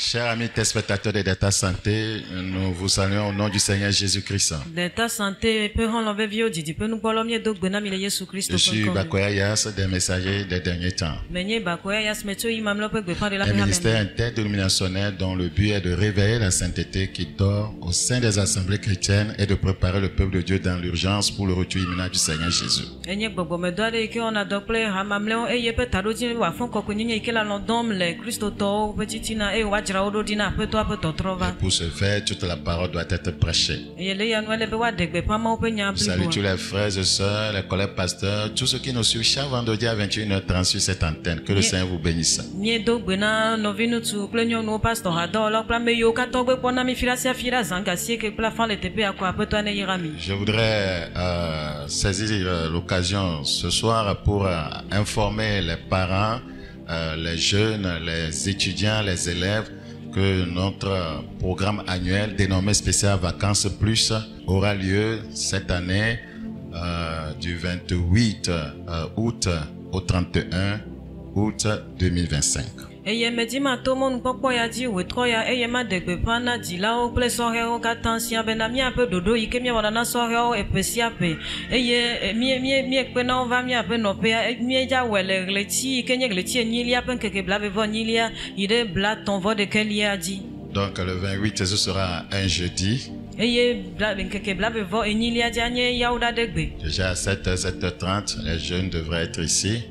Chers amis téléspectateurs de Delta Santé, nous vous saluons au nom du Seigneur Jésus-Christ. Delta Santé peut rendre vieux dit peut nous parler mieux donc benam il Jésus Christ. Je suis Bakoya Yas des messagers des derniers temps. Un ministère interdénominationnel dont le but est de réveiller la sainteté qui dort au sein des assemblées chrétiennes et de préparer le peuple de Dieu dans l'urgence pour le retour imminent du Seigneur Jésus. Et pour ce faire, toute la parole doit être prêchée. Salut tous les frères et sœurs, les collègues pasteurs, tous ceux qui nous suivent chaque vendredi à 21h30 sur cette antenne. Que le Seigneur vous bénisse. Je voudrais saisir l'occasion ce soir pour informer les parents, les jeunes, les étudiants, les élèves que notre programme annuel dénommé Spécial Vacances Plus aura lieu cette année du 28 août au 31 août 2025. Eye medima to mon popo ya di wetroya eye ma degbe pana di la o ple sore o katansia benami ape dodo ike mi wana na sore o epesia pe eye mi pe na va mi ape no pe mi ja wele gleti ike nye gleti nyilia pen keke bla be vo nyilia ide bla ton vo de kelia di. Donc le 28 ce sera un jeudi. Déjà à 7h30, les jeunes devraient être ici.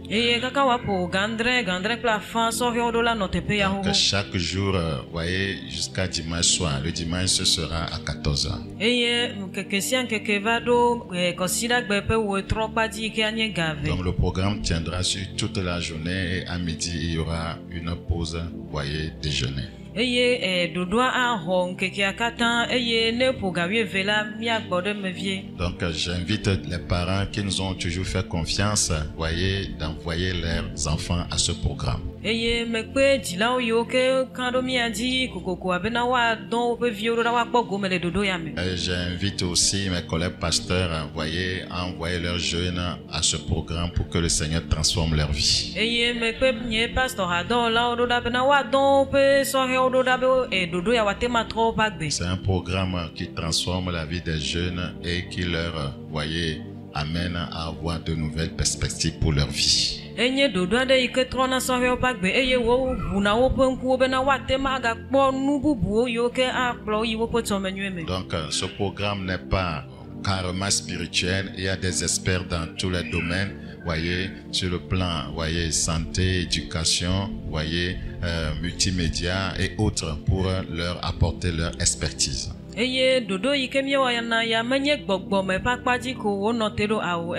Donc chaque jour, voyez, jusqu'à dimanche soir. Le dimanche, ce sera à 14h. Donc le programme tiendra sur toute la journée et à midi, il y aura une pause, voyez, déjeuner. Donc j'invite les parents qui nous ont toujours fait confiance, voyez, d'envoyer leurs enfants à ce programme. J'invite aussi mes collègues pasteurs, voyez, à envoyer leurs jeunes à ce programme pour que le Seigneur transforme leur vie. C'est un programme qui transforme la vie des jeunes et qui leur, voyez, amène à avoir de nouvelles perspectives pour leur vie. Donc ce programme n'est pas carrément spirituel. Il y a des experts dans tous les domaines, voyez, sur le plan, voyez, santé, éducation, voyez, multimédia et autres pour leur apporter leur expertise. Dodo ikemi yana ya menye gbogbo me pakpaji ko wono tero awo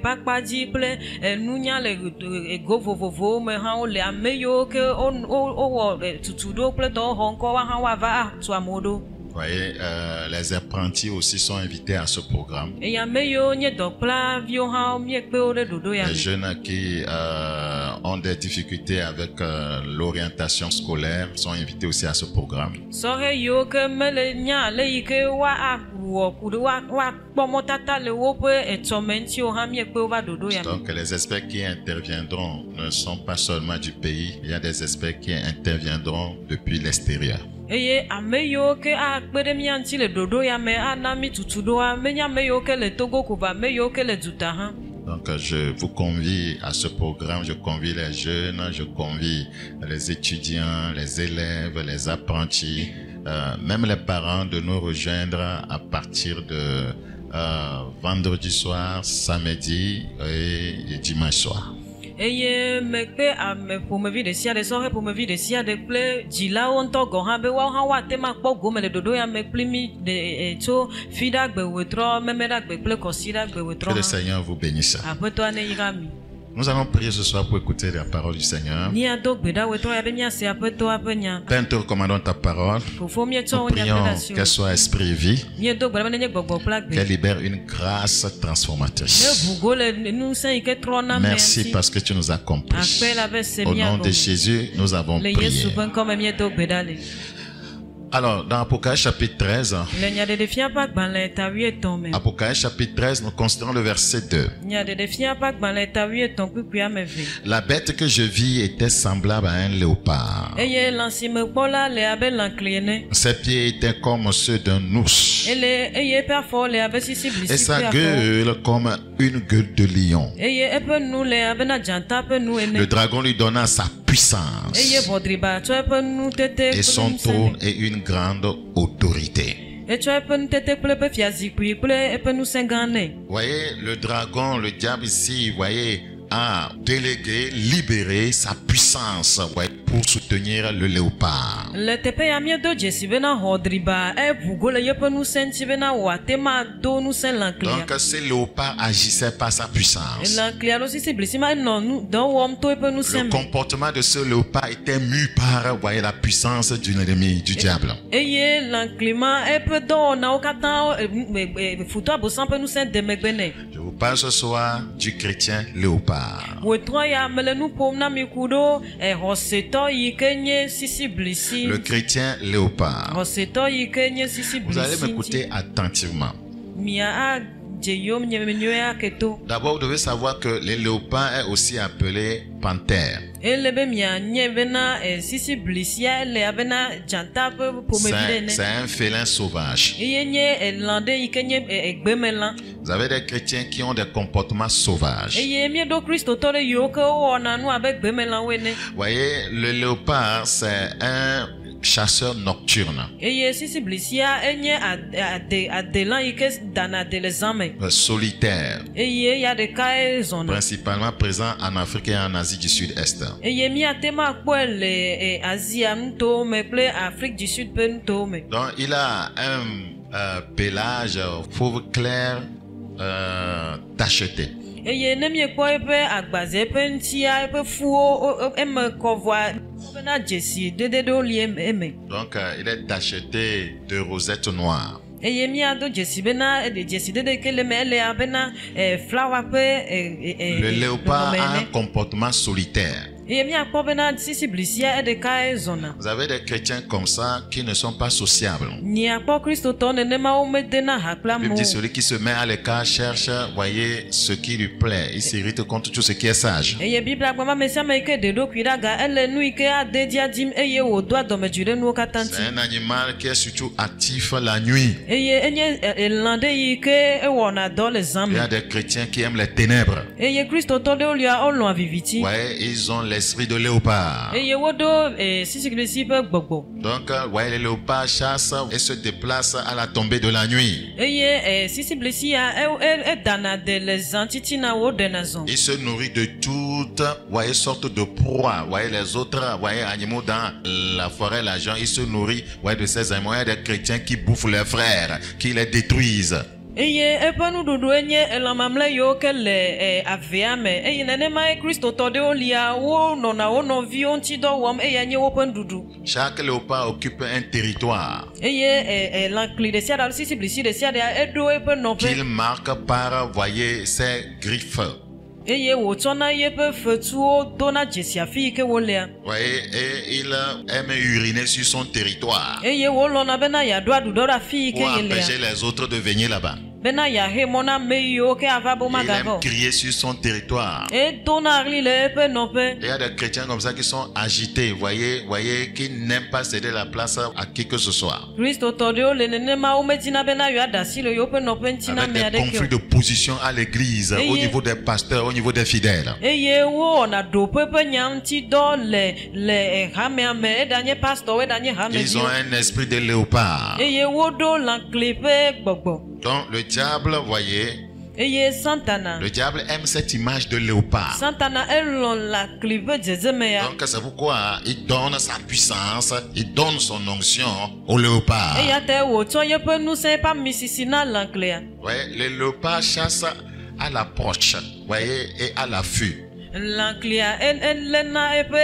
pakpaji ple nunya le ego vovovo me ha o le ameyo ke o wo tutudo ple to honko wa ha wa va to amodo. Voyez, les apprentis aussi sont invités à ce programme. Les jeunes qui ont des difficultés avec l'orientation scolaire sont invités aussi à ce programme. Donc les experts qui interviendront ne sont pas seulement du pays, il y a des experts qui interviendront depuis l'extérieur. Donc je vous convie à ce programme, je convie les jeunes, je convie les étudiants, les élèves, les apprentis, même les parents de nous rejoindre à partir de vendredi soir, samedi et dimanche soir. Eye mekpe ame pomevi de sia de sore pomevi de sia de ple jila onto go ha be wa ha wa tema kpo go mele dodo ya me plimi de to fida gbe wetro memeda gbe ple kosida gbe wetro. Que le Seigneur vous bénisse. Apeto ane yigami. Nous allons prier ce soir pour écouter la parole du Seigneur. Père, nous te recommandons ta parole. Nous prions qu'elle soit esprit et vie, qu'elle libère une grâce transformatrice. Merci parce que tu nous as compris. Au nom de Jésus, nous avons prié. Alors, dans Apocalypse chapitre 13, Le nya de defia pa gbanle ta 8 me. Apocalypse chapitre 13, nous considérons le verset 2. Nya de defia pa gbanle ta 8 kpikpia me ve. La bête que je vis était semblable à un léopard. Eye lansi me kpola le abe lankliene. Ses pieds étaient comme ceux d'un ours. Ele eye pe fo le abe sisi blisi. Et sa gueule comme une gueule de lion. Eye epe nu le abe na janta pe nu ene. Le dragon lui donna sa puissance. Eye bodriba to epe nu tete. Et son trône est une grande autorité. Et tu epe nu tete kple pe fiazikui kple epe nu sengane. Voyez, le dragon, le diable ici, voyez, a délégué, libéré sa puissance, voyez, pour soutenir le léopard. Le tepe ya mie do jesi bena hodriba e bugole yepe nu senti bena watema do nu sen lanklia. Donc, ce léopard agissait par sa puissance. Lanklia lo sisi blisima no nu do wom to epe nu Le sem. comportement de ce léopard était mu par, voyez, la puissance du ennemi, du diable. Eye lanklima epe do na okata futo abosan pe nu sen demegbene. Je vous parle ce soir du chrétien léopard. Wetro ya mele nu pom na mikudo hoseto yikenye sisi blisi. Le chrétien léopard. Hoseto yikenye sisi blisi. Vous allez m'écouter attentivement. Mia a jeyom nyemenyoya keto. D'abord, vous devez savoir que le léopard est aussi appelé panthère. Elebe mia nyebena sisi blisi ya le abena janta pe pomebidene. C'est un félin sauvage. Eyenye elande yikenye egbemelan. Vous avez des chrétiens qui ont des comportements sauvages. Eye mie do Kristo tore yo ke wona nu abe gbemelan wene. Voyez, le léopard, c'est un chasseur nocturne. Eye sisi blisia enye adelan yike dana de les ame. Solitaire. Eye ya de kae zona. Principalement présent en Afrique et en Asie du Sud-Est. Eye mi atema kwele Asia mto me ple Afrique du Sud pe mto me. Donc, il a un pelage fauve clair tacheté. Eye ne mi kwa epe agbaze pe ntia epe fuo eme kovwa na jesi dede do li eme. Donc, il est tacheté de rosettes noires. Eye mi ado jesi bena jesi dede kele me ele abena flower pe Le léopard a un comportement solitaire. Eye mi akpo bena sisi blisia de kae zona. Vous avez des chrétiens comme ça qui ne sont pas sociables. Ni akpo Kristo to ne ma o me dena hakla La Bible mo. dit celui qui se met à l'écart cherche, voyez, ce qui lui plaît. Il s'irrite contre tout ce qui est sage. Eye Bible akpo ma mesia me ke de do kwiraga ele nu ike ade dia dim eye wo do adome jure nu katanti. C'est un animal qui est surtout actif la nuit. Eye enye elande ike e wona do les Il âmes. y a des chrétiens qui aiment les ténèbres. Eye Kristo to de olia olon aviviti. Voyez, ils ont l'esprit de léopard. Eye wodo sisi krisi pe gbogbo. Donc, voyez, les léopards chassent et se déplacent à la tombée de la nuit. Eye sisi blisia e dana de les antitina wo denazon. Il se nourrit de toutes, voyez, sortes de proies. Voyez, les autres, voyez, animaux dans la forêt, la gens, ils se nourrissent, voyez, de ces animaux. Il y a des chrétiens qui bouffent leurs frères, qui les détruisent. Eye epe nu dudu enye elamamle yo ke le aveame. Eye nenema e Kristo to de olia wo nona wo no vi onti do wom eye nye wo pen dudu. Chaque léopard occupe un territoire Eye lankli de sia da sisi blisi de sia de edo epe no pe. qu'il marque par, voyez, ses griffes. Eye wo tsona ye pe fetuo dona jesia fi ke wo lea. Voyez, et il aime uriner sur son territoire Eye wo lona bena ya do adu do da fi ke pour ye lea. empêcher les autres de venir là-bas. Bena ya he mona me yo ke ava bo Il aime magabo. crier sur son territoire. E dona ri le pe no pe. Il y a des chrétiens comme ça qui sont agités, voyez, qui n'aiment pas céder la place à qui que ce soit. Kristo to de o le nenema o metina bena yo adasi le yo pe no pe ntina Avec me des ade conflits ke. de position à l'église, au Et niveau des pasteurs, au niveau des fidèles. Eye wo na do pe pe nyanti do le hame ame e danye pastor e danye hame. Ils ont un esprit de léopard. Eye wo do lankli pe gbogbo. Donc le diable, voyez, Eye Santana. le diable aime cette image de léopard. Santana elon la klive jezemea. Donc c'est pourquoi il donne sa puissance, il donne son onction au léopard. Eya te wo to ye pe nu se pa misisi na lanklea. Voyez, le léopard chasse à l'approche, voyez, et à l'affût. Lanklea lena epe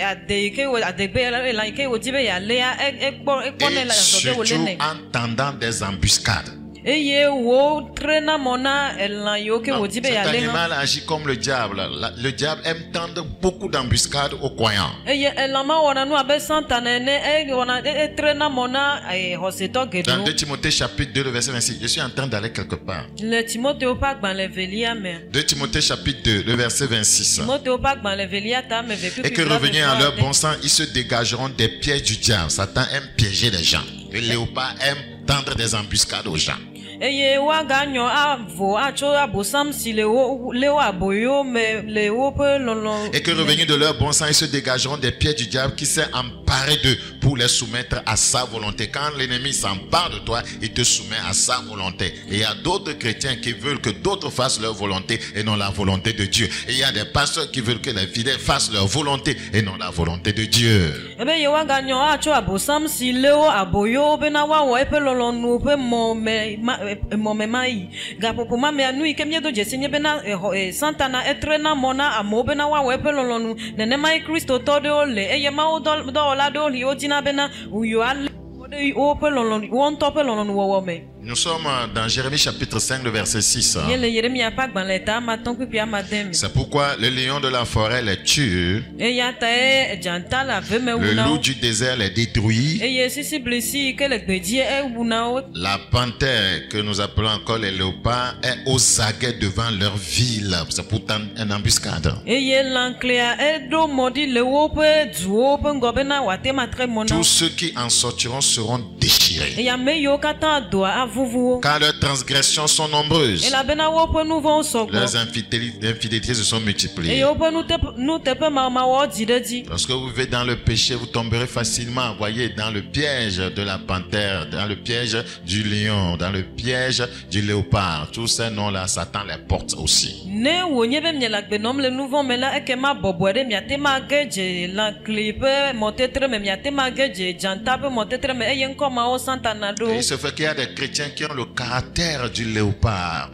adeike wo adegbe la ike wo jibe ya lea ekpo Et ne la so de wo surtout lene. en tendant des embuscades. eye wo trena mona elan yo ke Non, wo di be cet ya le animal agit comme le diable. Le diable aime tendre beaucoup d'embuscades aux croyants. eye elan ma wona nu abe santana ne e wona e trena mona hoseto Dans gedo 2 Timothée chapitre 2, le verset 26, je suis en train d'aller quelque part. le Timothée pas gban le velia me 2 Timothée chapitre 2, le verset 26. Timothée pas gban le velia ta me veku Et que revenus à leur bon sens, ils se dégageront des pièges du diable. Satan aime piéger les gens. Le léopard aime tendre des embuscades aux gens. eye wa ganyo avo acho abosam si le wo aboyo me le wo pe lolo Et que revenus de leur bon sens, ils se dégageront des pièges du diable qui s'est emparé d'eux pour les soumettre à sa volonté. Quand l'ennemi s'empare de toi, il te soumet à sa volonté. Et il y a d'autres chrétiens qui veulent que d'autres fassent leur volonté et non la volonté de Dieu. Et il y a des pasteurs qui veulent que les fidèles fassent leur volonté et non la volonté de Dieu. ebe ye wa ganyo acho abosam si le wo aboyo be na wa wo e pe lolo nu pe mo me mai ga popo ma me anu ike miedo je senye be na santana etrena mona amo be na wa wo e pe lolo nu nene mai Kristo to de ole eye ma o do ola do li o dina be na uyo ale o pe lolo won to pe lolo nu wo me. Nous sommes dans Jérémie chapitre 5, le verset 6. C'est pourquoi le lion de la forêt les tue, le loup du désert les détruit, la panthère que nous appelons encore les léopards est aux aguets devant leur ville. C'est pourtant une embuscade. Tous ceux qui en sortiront seront déchirés. Car leurs transgressions sont nombreuses. Leurs infidélités se sont multipliées. Lorsque vous vivez dans le péché, vous tomberez facilement, voyez, dans le piège de la panthère, dans le piège du lion, dans le piège du léopard. Tous ces noms-là, Satan les porte aussi. Il se fait qu'il y a des chrétiens qui ont le caractère du léopard.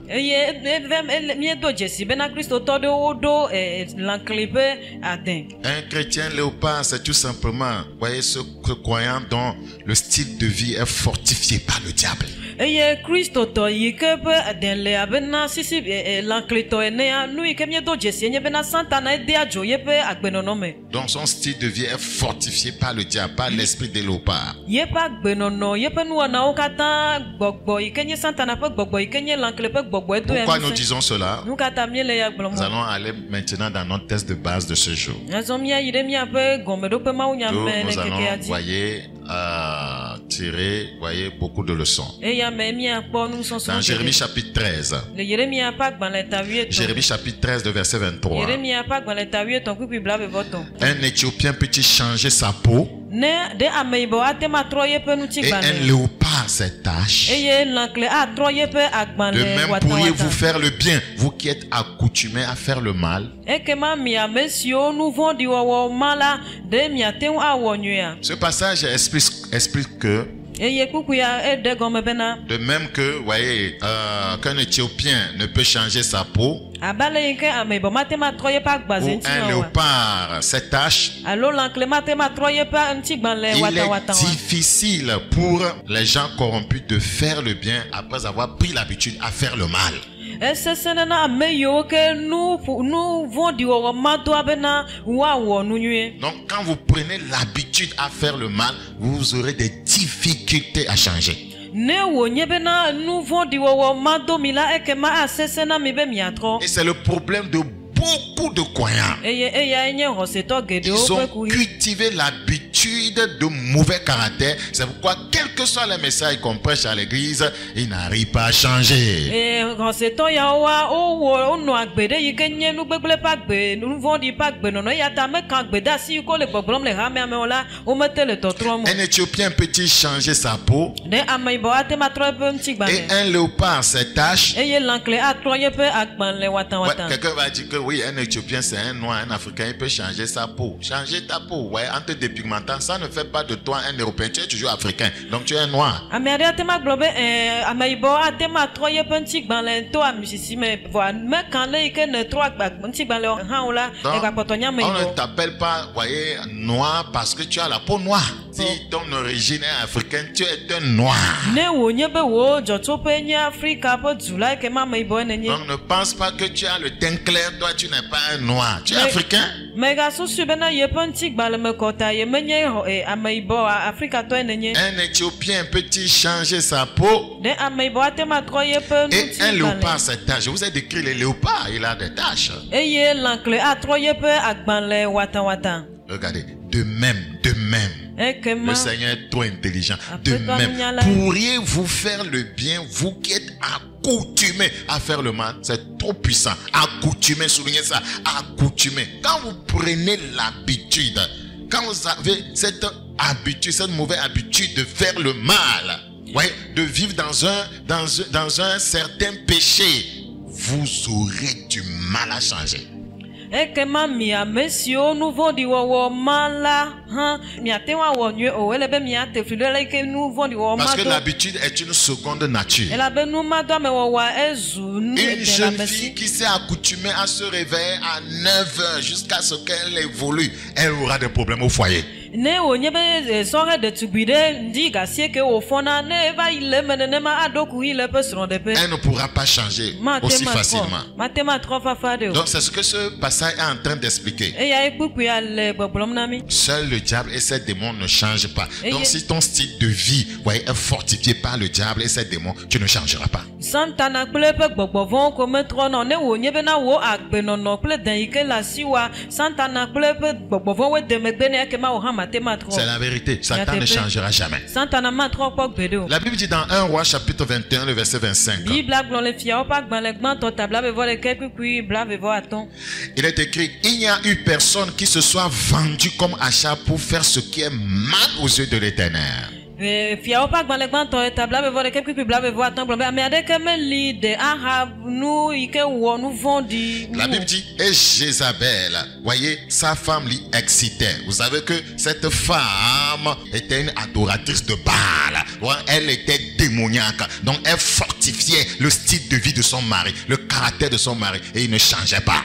Un chrétien léopard, c'est tout simplement, voyez, ce croyant dont le style de vie est fortifié par le diable. Donc son style de vie est fortifié par le diable, par l'esprit des léopards. Pourquoi nous disons cela? Nous allons aller maintenant dans notre test de base de ce jour. Nous allons, voyez, tirer, voyez, beaucoup de leçons. Dans Jérémie chapitre 13. Jérémie chapitre 13 de verset 23. Un Éthiopien peut-il changer sa peau? Et un léopard ses taches. De même pourriez-vous faire le bien, vous qui êtes accoutumés à faire le mal. Ce passage explique que de même que, voyez, qu'un Éthiopien ne peut changer sa peau, ou un léopard ses taches, il est difficile pour les gens corrompus de faire le bien après avoir pris l'habitude à faire le mal. Donc quand vous prenez l'habitude à faire le mal, vous aurez des difficultés à changer. Et c'est le problème de beaucoup de croyants. Ils ont cultivé l'habitude de mauvais caractère. C'est pourquoi, quel que soit le message qu'on prêche à l'église, ils n'arrivent pas à changer. Un Éthiopien peut-il changer sa peau? Et un léopard ses taches? Quelqu'un va dire que oui, un Éthiopien c'est un noir, un Africain, il peut changer sa peau. Changer ta peau, ouais, en te dépigmentant, ça ne fait pas de toi un Européen, tu es toujours africain, donc tu es un noir. On ne t'appelle pas, voyez, noir parce que tu as la peau noire. Si ton origine est africaine, tu es un noir. Donc ne pense pas que tu as le teint clair, toi tu n'es pas un noir. Tu es africain. Un Éthiopien peut-il changer sa peau? Et un léopard, c'est tache. Je vous ai décrit les léopards, il a des taches. Regardez, de même, le Seigneur est trop intelligent. De même, pourriez-vous faire le bien, vous qui êtes accoutumés à faire le mal? C'est trop puissant. Accoutumés, soulignez ça. Accoutumés. Quand vous prenez l'habitude, quand vous avez cette habitude, cette mauvaise habitude de faire le mal, ouais, de vivre dans un certain péché, vous aurez du mal à changer. Parce que l'habitude est une seconde nature. Une jeune fille qui s'est accoutumée à se réveiller à 9 h jusqu'à ce qu'elle évolue, elle aura des problèmes au foyer. Elle ne pourra pas changer aussi facilement. Donc c'est ce que ce passage est en train d'expliquer. Seul le diable et ses démons ne changent pas. Donc si ton style de vie est fortifié par le diable et ses démons, tu ne changeras pas. C'est la vérité. Satan ne changera jamais. La Bible dit dans 1 Roi chapitre 21, le verset 25. Il est écrit: il n'y a eu personne qui se soit vendu comme achat pour faire ce qui est mal aux yeux de l'Éternel. La Bible dit, et Jézabel, voyez, sa femme l'y excitait. Vous savez que cette femme était une adoratrice de Baal. Elle était démoniaque. Donc elle fortifiait le style de vie de son mari, le caractère de son mari, et il ne changeait pas.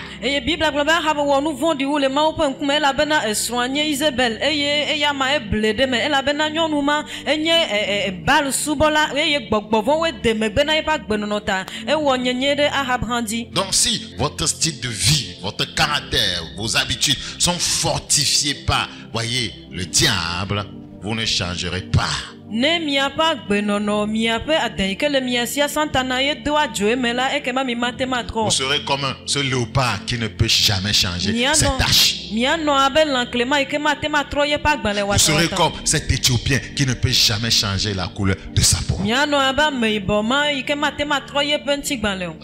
Donc si votre style de vie, votre caractère, vos habitudes sont fortifiés par, voyez, le diable, vous ne changerez pas. Vous serez comme ce léopard qui ne peut jamais changer ses taches. Vous serez comme cet Éthiopien qui ne peut jamais changer la couleur de sa peau. On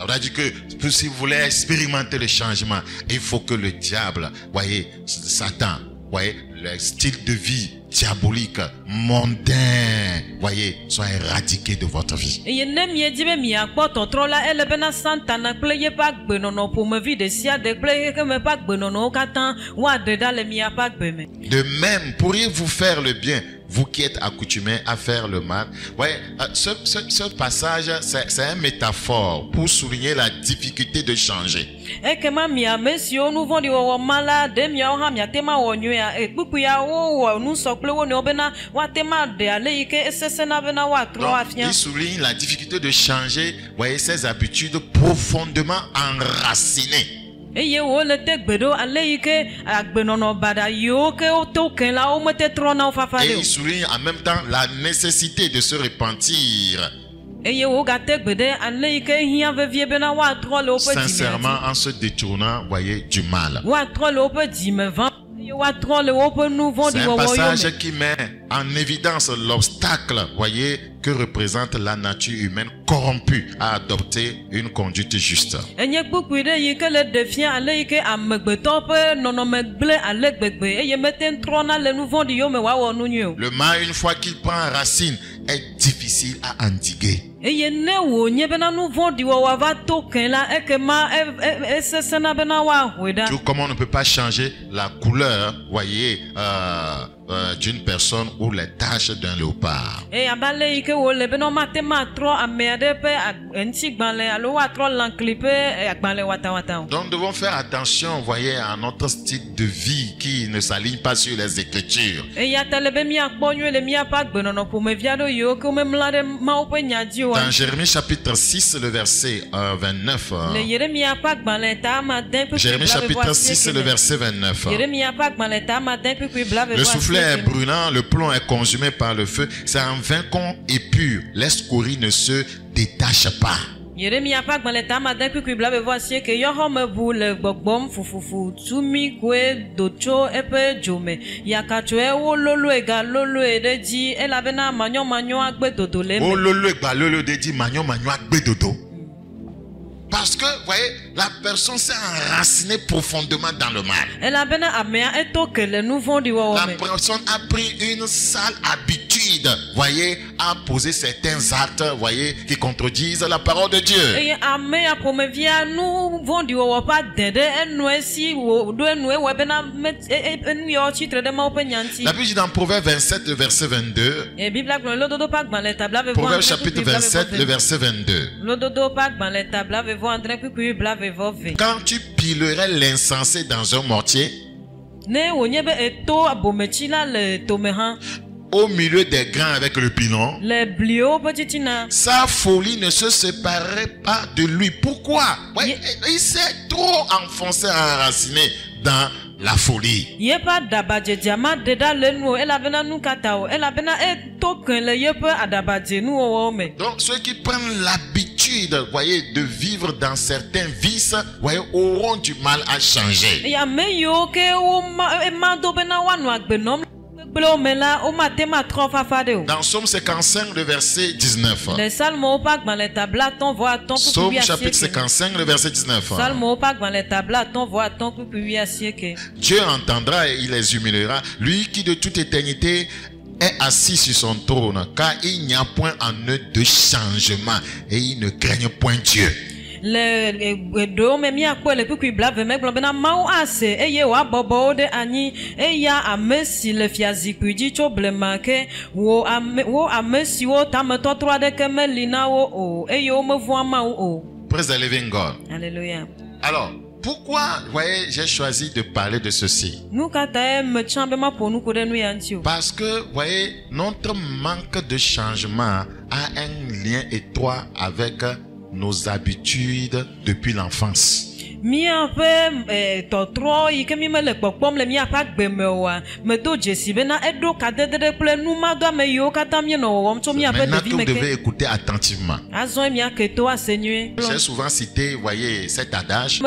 a dit que si vous voulez expérimenter le changement, il faut que le diable, voyez, Satan, voyez, le style de vie diabolique, mondain, voyez, soit éradiqué de votre vie. De même, pourriez-vous faire le bien, vous qui êtes accoutumés à faire le mal? Ouais, ce passage, c'est une métaphore pour souligner la difficulté de changer. Donc, il souligne la difficulté de changer, voyez, ses habitudes profondément enracinées. Et il souligne en même temps la nécessité de se repentir sincèrement en se détournant, voyez, du mal. C'est un passage qui met en évidence l'obstacle, voyez, que représente la nature humaine corrompue à adopter une conduite juste. Le mal, une fois qu'il prend racine, est difficile à endiguer. Tout comme on ne peut pas changer la couleur, voyez, d'une personne ou les taches d'un léopard. Donc nous devons faire attention, voyez, à notre style de vie qui ne s'aligne pas sur les Écritures. Dans Jérémie chapitre 6, le verset 29. Jérémie chapitre 6, le verset 29. Le soufflet est brûlant, le plomb est consumé par le feu. C'est en vain qu'on épure. L'escorie ne se détache pas. Parce que, vous voyez, la personne s'est enracinée profondément dans le mal. La personne a pris une sale habitude, voyez, à poser certains actes, voyez, qui contredisent la parole de Dieu. La Bible dit dans Proverbe 27, le verset 22. Proverbe chapitre 27, le verset 22. Quand tu pilerais l'insensé dans un mortier, au milieu des grains avec le pilon, sa folie ne se séparait pas de lui. Pourquoi? Ouais, il s'est trop enfoncé, enraciné dans la folie. Donc ceux qui prennent l'habitude, voyez, de vivre dans certains vices, voyez, auront du mal à changer. Dans Somme 55, le verset 19. Somme chapitre 55, le verset 19. Dieu entendra et il les humiliera. Lui qui de toute éternité est assis sur son trône, car il n'y a point en eux de changement et ils ne craignent point Dieu. Praise the living God. Alléluia. Alors, pourquoi, voyez, j'ai choisi de parler de ceci? Parce que, voyez, notre manque de changement a un lien étroit avec nos habitudes depuis l'enfance. Maintenant, vous devez écouter attentivement. J'ai souvent cité, voyez, cet adage.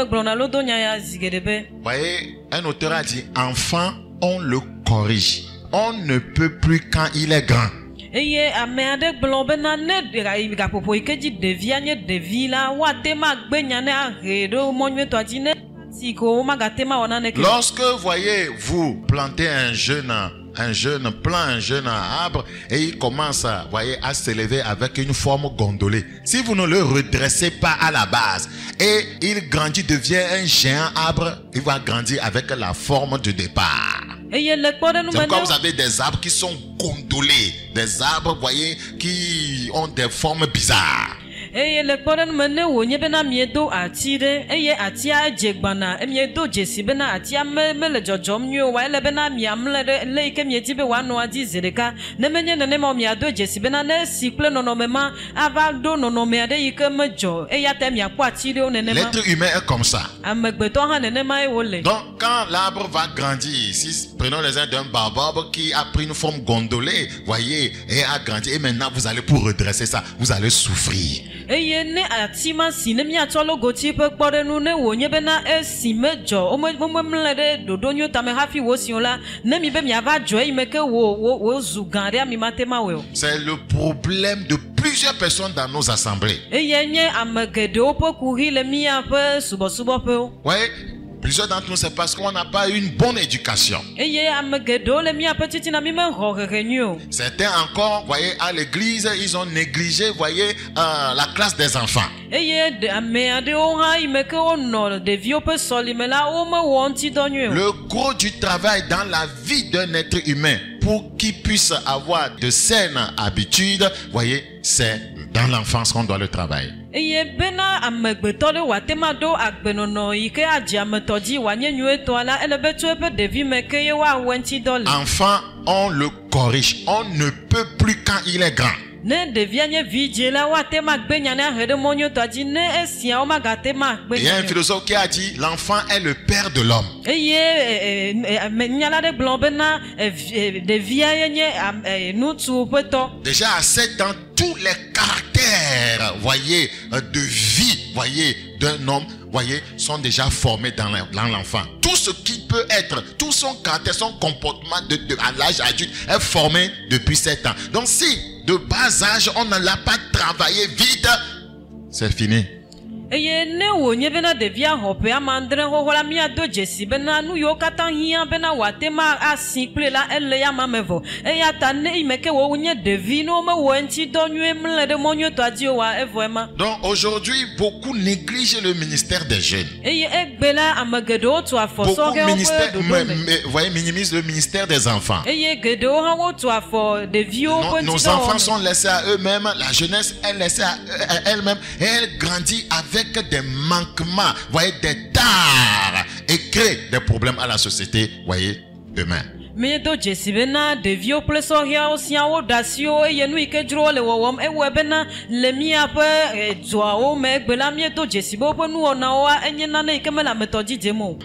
Voyez, un auteur a dit, enfant, on le corrige. On ne peut plus quand il est grand. Lorsque, voyez, vous plantez un jeune arbre et il commence à s'élever avec une forme gondolée. Si vous ne le redressez pas à la base et il grandit, devient un géant arbre, il va grandir avec la forme de départ. C'est pourquoi vous avez des arbres qui sont gondolés, des arbres, voyez, qui ont des formes bizarres. L'être humain est comme ça. Donc quand l'arbre va grandir, si prenons l'exemple d'un baobab qui a pris une forme gondolée, voyez, et a grandi, et maintenant vous allez pour redresser ça, vous allez souffrir. C'est le problème de plusieurs personnes dans nos assemblées. Ouais, Plusieurs d'entre nous, c'est parce qu'on n'a pas eu une bonne éducation. Certains encore, voyez, à l'église, ils ont négligé, voyez, la classe des enfants. Le gros du travail dans la vie d'un être humain, pour qu'il puisse avoir de saines habitudes, voyez, c'est dans l'enfance qu'on doit le travailler. Enfant, on le corrige. On ne peut plus quand il est grand. Il y a un philosophe qui a dit l'enfant est le père de l'homme. Déjà à 7 ans, tous les caractères, voyez, de vie, voyez, d'un homme, voyez, sont déjà formés dans l'enfant. Tout ce qui peut être, tout son caractère, son comportement à l'âge adulte est formé depuis 7 ans. Donc si de bas âge, on ne l'a pas travaillé vite, c'est fini. Donc aujourd'hui, beaucoup négligent le ministère des jeunes. Beaucoup minimisent le ministère des enfants. Nos enfants sont laissés à eux-mêmes, la jeunesse est laissée à elle-même et elle grandit avec des manquements, voyez, des tares et crée des problèmes à la société, voyez, demain.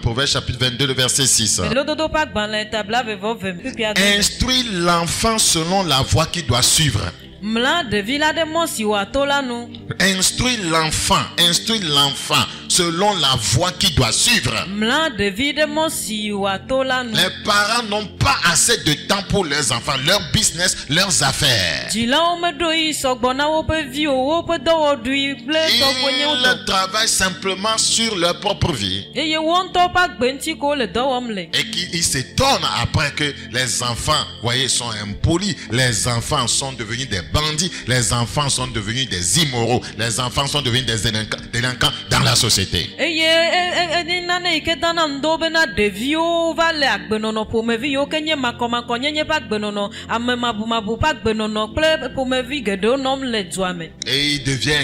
Proverbe chapitre 22, le verset 6. Instruis l'enfant selon la voie qu'il doit suivre. Instruis l'enfant selon la voie qu'il doit suivre. Les parents n'ont pas assez de temps pour leurs enfants, leur business, leurs affaires. Ils travaillent simplement sur leur propre vie. Et qu'ils s'étonnent après que les enfants, voyez, sont impolis. Les enfants sont devenus des bandits. Les enfants sont devenus des immoraux. Les enfants sont devenus des délinquants dans la société. Et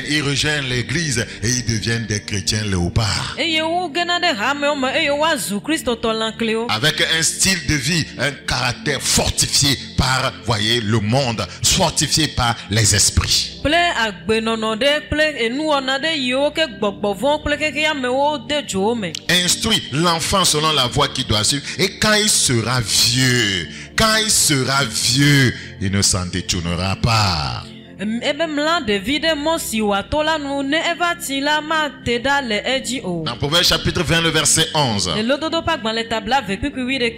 ils rejoignent l'église et ils deviennent des chrétiens léopards. Avec un style de vie, un caractère fortifié par, voyez, le monde, fortifié par les esprits. Instruis l'enfant selon la voie qu'il doit suivre. Et quand il sera vieux, il ne s'en détournera pas. Dans Proverbe chapitre 20, le verset 11.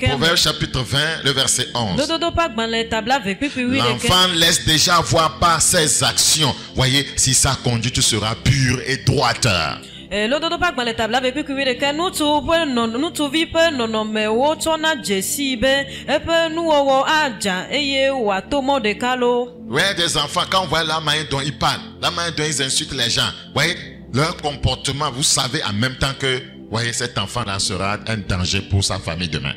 Proverbe chapitre 20, le verset 11. L'enfant laisse déjà voir par ses actions, voyez, si sa conduite sera pure et droite. Ouais, des enfants, quand on voit la manière dont ils parlent, la manière dont ils insultent les gens, voyez, leur comportement, vous savez en même temps que, voyez, cet enfant-là sera un danger pour sa famille demain.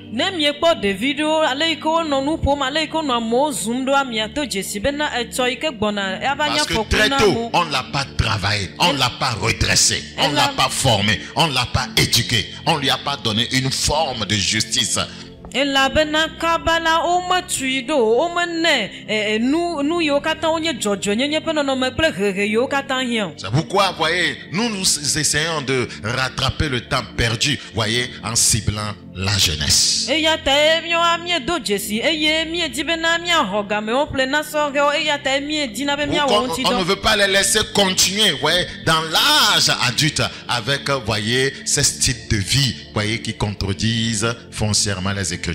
Parce que très tôt, on ne l'a pas travaillé, on ne l'a pas redressé, on ne l'a pas formé, on ne l'a pas éduqué, on ne lui a pas donné une forme de justice. C'est pourquoi, voyez, nous essayons de rattraper le temps perdu, voyez, en ciblant la jeunesse. On ne veut pas les laisser continuer, voyez, dans l'âge adulte avec, voyez, ces styles de vie, voyez, qui contredisent foncièrement les Écritures.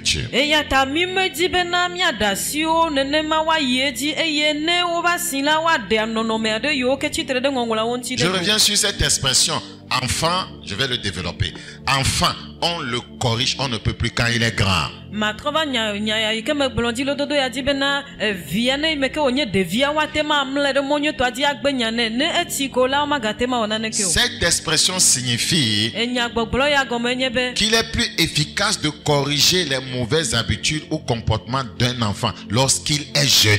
Je reviens sur cette expression. enfant, je vais le développer. Enfant, on le corrige, on ne peut plus quand il est grand. Matrova nya ike me blonди lo dodo ya di bena via ne me ke onye de via watema mle de monyo to adi agbenya ne etiko la ma gatema onane ke o. Cette expression signifie Enya gbogblo ya gomenye be qu'il est plus efficace de corriger les mauvaises habitudes ou comportements d'un enfant lorsqu'il est jeune.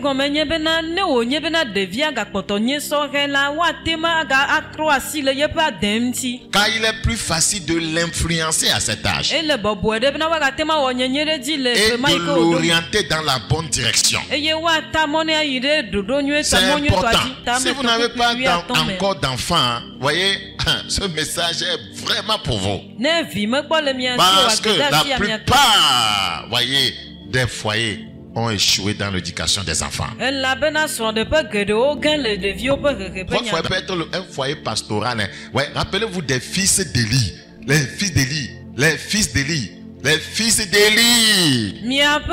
gomenye bena ne onye bena de via gakpoto nye so la watema ga akro asile ye pa demti. Car il est plus facile de l'influencer à cet âge. Et le bobo de bena wa gatema onye re di le Et de l'orienter dans la bonne direction. Eye wa ta mone ayire dodo nywe C'est ta monyo to important. adi. Si vous n'avez pas encore d'enfants, voyez, ce message est vraiment pour vous. Ne vi me kpo le mia Parce que la plupart, voyez, des foyers ont échoué dans l'éducation des enfants. La bena son de pas que de aucun le de vieux peut Votre foyer peut être un foyer pastoral. Hein. Ouais, rappelez-vous des fils d'Élie, les fils d'Élie, les fils d'Élie. Les fils d'Élie. Mi ape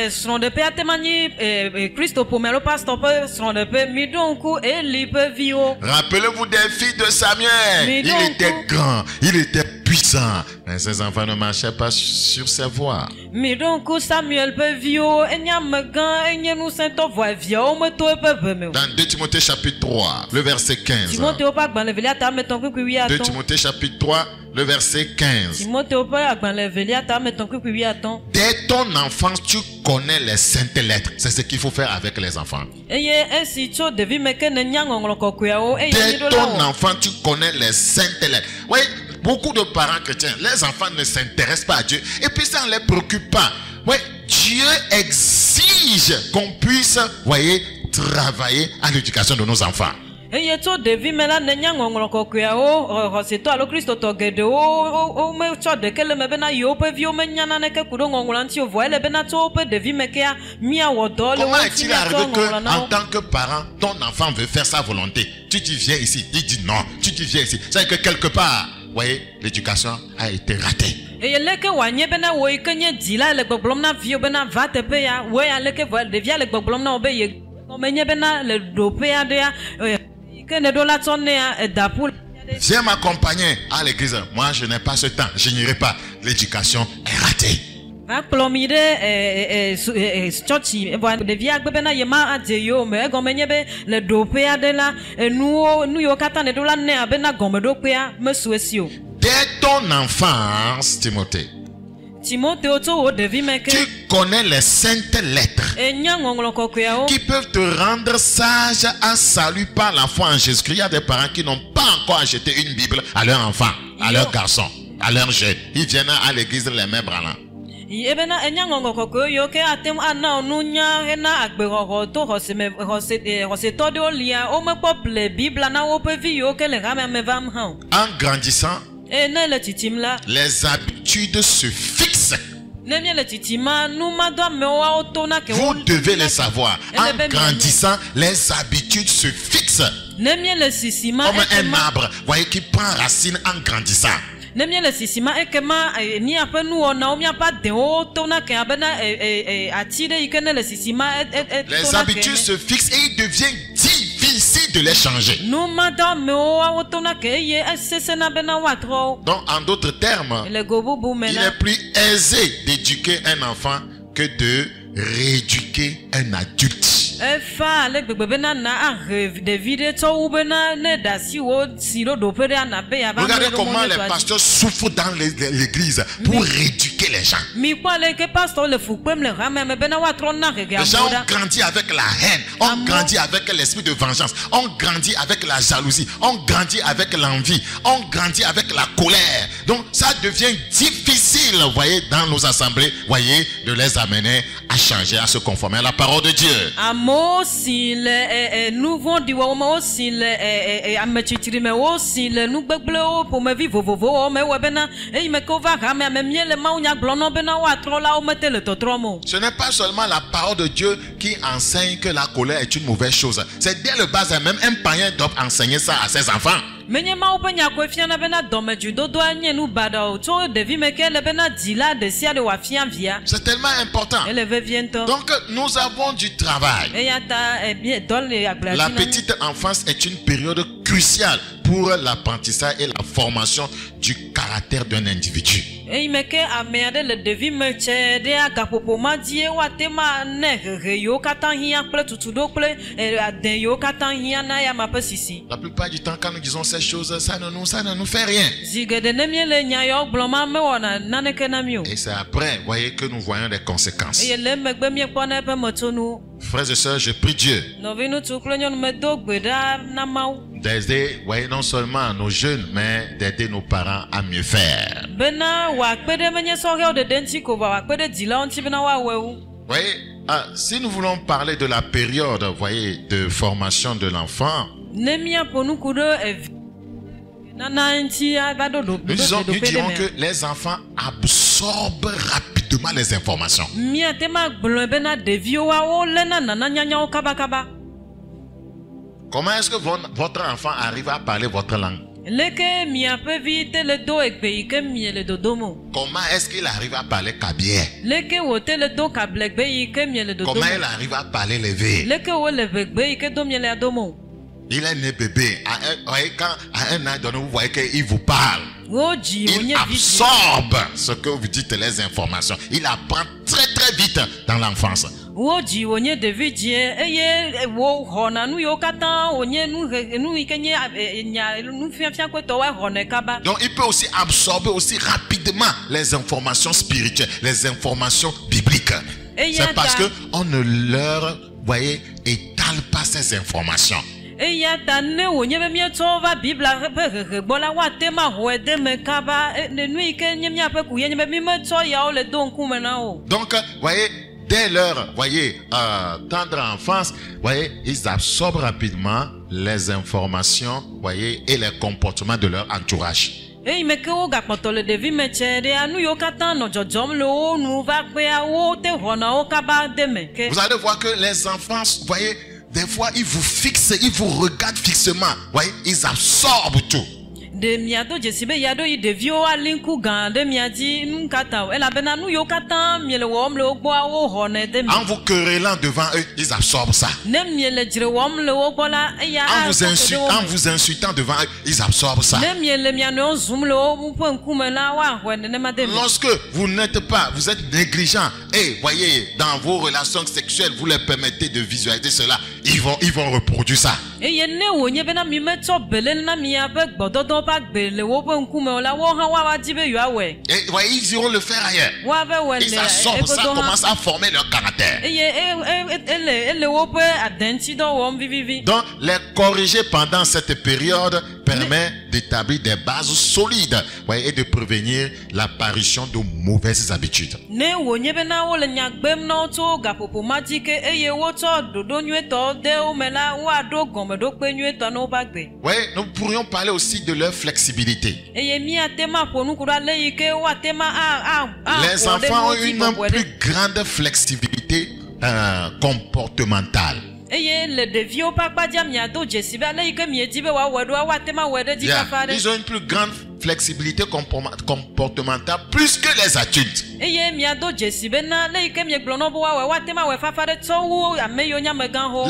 son de pe atemani Christo pomelo pastor pe son de pe mi donku Eli pe vio. Rappelez-vous des filles de Samuel. Il était grand, il était puissant, mais ses enfants ne marchaient pas sur ses voies. Mi donku Samuel pe vio enya megan enya nous sento voix vio me to pe me. Dans 2 Timothée chapitre 3, le verset 15. Timothée pas gban le velia ta meton ku wi aton. 2 Timothée chapitre 3, le verset 15. Timothée pas gban le velia ta meton ku wi aton. Dès ton enfance, tu connais les saintes lettres. C'est ce qu'il faut faire avec les enfants. Eye esi cho devi meke ne nyangonglo kokua o eye Dès ni do ton la. enfant, tu connais les saintes lettres. Oui, beaucoup de parents chrétiens, les enfants ne s'intéressent pas à Dieu. Et puis ça ne les préoccupe pas. Oui, Dieu exige qu'on puisse, voyez, travailler à l'éducation de nos enfants. Eye to devi mela ne nyangonglo kokua o se to alo Christo to gede o me cho de kele me bena yo pe vi o me nyana ne ke kudo ngonglo anti o voile bena to pe devi me ke mia wodo le Comment est-il arrivé que, en tant que parent, ton enfant veut faire sa volonté? Tu dis viens ici, il dit non. Tu dis viens ici. C'est que quelque part, voyez, l'éducation a été ratée. Eye leke wanye bena wo ikenye dila le gbogbom na vi o bena va te pe ya we ya leke vo devi le gbogbom na obe ye o menye bena le do pe ya de ya que ne do la tonne ya da pour. Viens m'accompagner à l'église. Moi, je n'ai pas ce temps. Je n'irai pas. L'éducation est ratée. Aklomide chochi de via gbena yema adeyo me gomenye be le dope adela nu yo kata ne do la ne abena gomedo pe me suesio. Dès ton enfance, Timothée, Timothée oto o devi meke. tu connais les saintes lettres qui peuvent te rendre sage à salut par la foi en Jésus-Christ. Il y a des parents qui n'ont pas encore acheté une Bible à leur enfant, à leur garçon, à leur jeune. Ils viennent à l'église les mains branlant. Ebena enyangongo koko yo ke atem ana onunya hena agbero to hose to de olia o me pople Bible na o pe vi yo ke le ga me vam han. En grandissant, Ne le titim la les habitudes se fixent. Vous devez le savoir. En grandissant, les habitudes se fixent. Comme un arbre, voyez, qui prend racine en grandissant. Les habitudes se fixent et il devient difficile de les changer. Donc, en d'autres termes, il est plus aisé d'éduquer un enfant que de rééduquer un adulte. Regardez comment les pasteurs souffrent dans l'église pour rééduquer les gens. Les gens ont grandi avec la haine, ont grandi avec l'esprit de vengeance, ont grandi avec la jalousie, ont grandi avec l'envie, ont grandi avec la colère. Donc ça devient difficile, vous voyez, dans nos assemblées, voyez, de les amener à changer, à se conformer à la parole de Dieu. Si le nouveau du aussi le ametitri mais aussi le nou gbegble pour me vivre vovo mais webena e me ko va mais même le maunya glono bena wa trola o mete le totromo. Ce n'est pas seulement la parole de Dieu qui enseigne que la colère est une mauvaise chose. C'est dès le bas même un païen doit enseigner ça à ses enfants. C'est tellement important. Donc nous avons du travail. La petite enfance est une période cruciale pour l'apprentissage et la formation du caractère d'un individu. Meke ameade le devi meche de agapopo madie watema ne yo katahia ple tutudo ple aden yo katahia na ya mapesisi. La plupart du temps, quand nous disons ces choses, ça ne nous fait rien. Zigede ne miele nyayo bloma me wona naneke na mio. Et c'est après, voyez, que nous voyons les conséquences. Et le megbe mi pone pe motonu. Frères et sœurs, je prie Dieu Novinu tuklo nyon me dogbeda na mau. d'aider, voyez, non seulement nos jeunes, mais d'aider nos parents à mieux faire. Bena wa kpede menye sore de denti ko wa kpede dila onti bena wa wewu. Voyez, si nous voulons parler de la période, voyez, de formation de l'enfant, Nemia ponu kudo nana enti abado do. nous dirons que les enfants absorbent rapidement les informations. Mia tema blon bena devio wa o lena nana nyanya o kaba kaba. Comment est-ce que votre enfant arrive à parler votre langue? Leke mia pe vite le do ekbe ike mie le dodomo. Comment est-ce qu'il arrive à parler kabie? Leke wote le do kablekbe ike mie le dodomo. Comment il arrive à parler levé? Leke wo le vegbe ike do mie le adomo. Il est né bébé. Quand à un an donné, vous voyez qu'il vous parle. Il absorbe ce que vous dites, les informations. Il apprend très très vite dans l'enfance. Donc il peut aussi absorber aussi rapidement les informations spirituelles, les informations bibliques. C'est parce qu'on ne leur, voyez, étale pas ces informations. Donc, voyez, dès leur, voyez, tendre enfance, voyez, ils absorbent rapidement les informations, voyez, et les comportements de leur entourage. Vous allez voir que les enfants, voyez, des fois, ils vous fixent, ils vous regardent fixement. Voyez, ils absorbent tout. En vous querellant devant eux, ils absorbent ça. En vous insultant devant eux, ils absorbent ça. Lorsque vous n'êtes pas, vous êtes négligent et voyez, dans vos relations sexuelles, vous leur permettez de visualiser cela, ils vont reproduire ça. Et voyez, ils iront le faire ailleurs. Ils absorbent ça, commencent à former leur caractère. Donc, les corriger pendant cette période permet d'établir des bases solides, voyez, et de prévenir l'apparition de mauvaises habitudes. Oui, nous pourrions parler aussi de leur flexibilité. Les enfants ont une plus grande flexibilité comportementale. Ils ont une plus grande flexibilité comportementale plus que les adultes.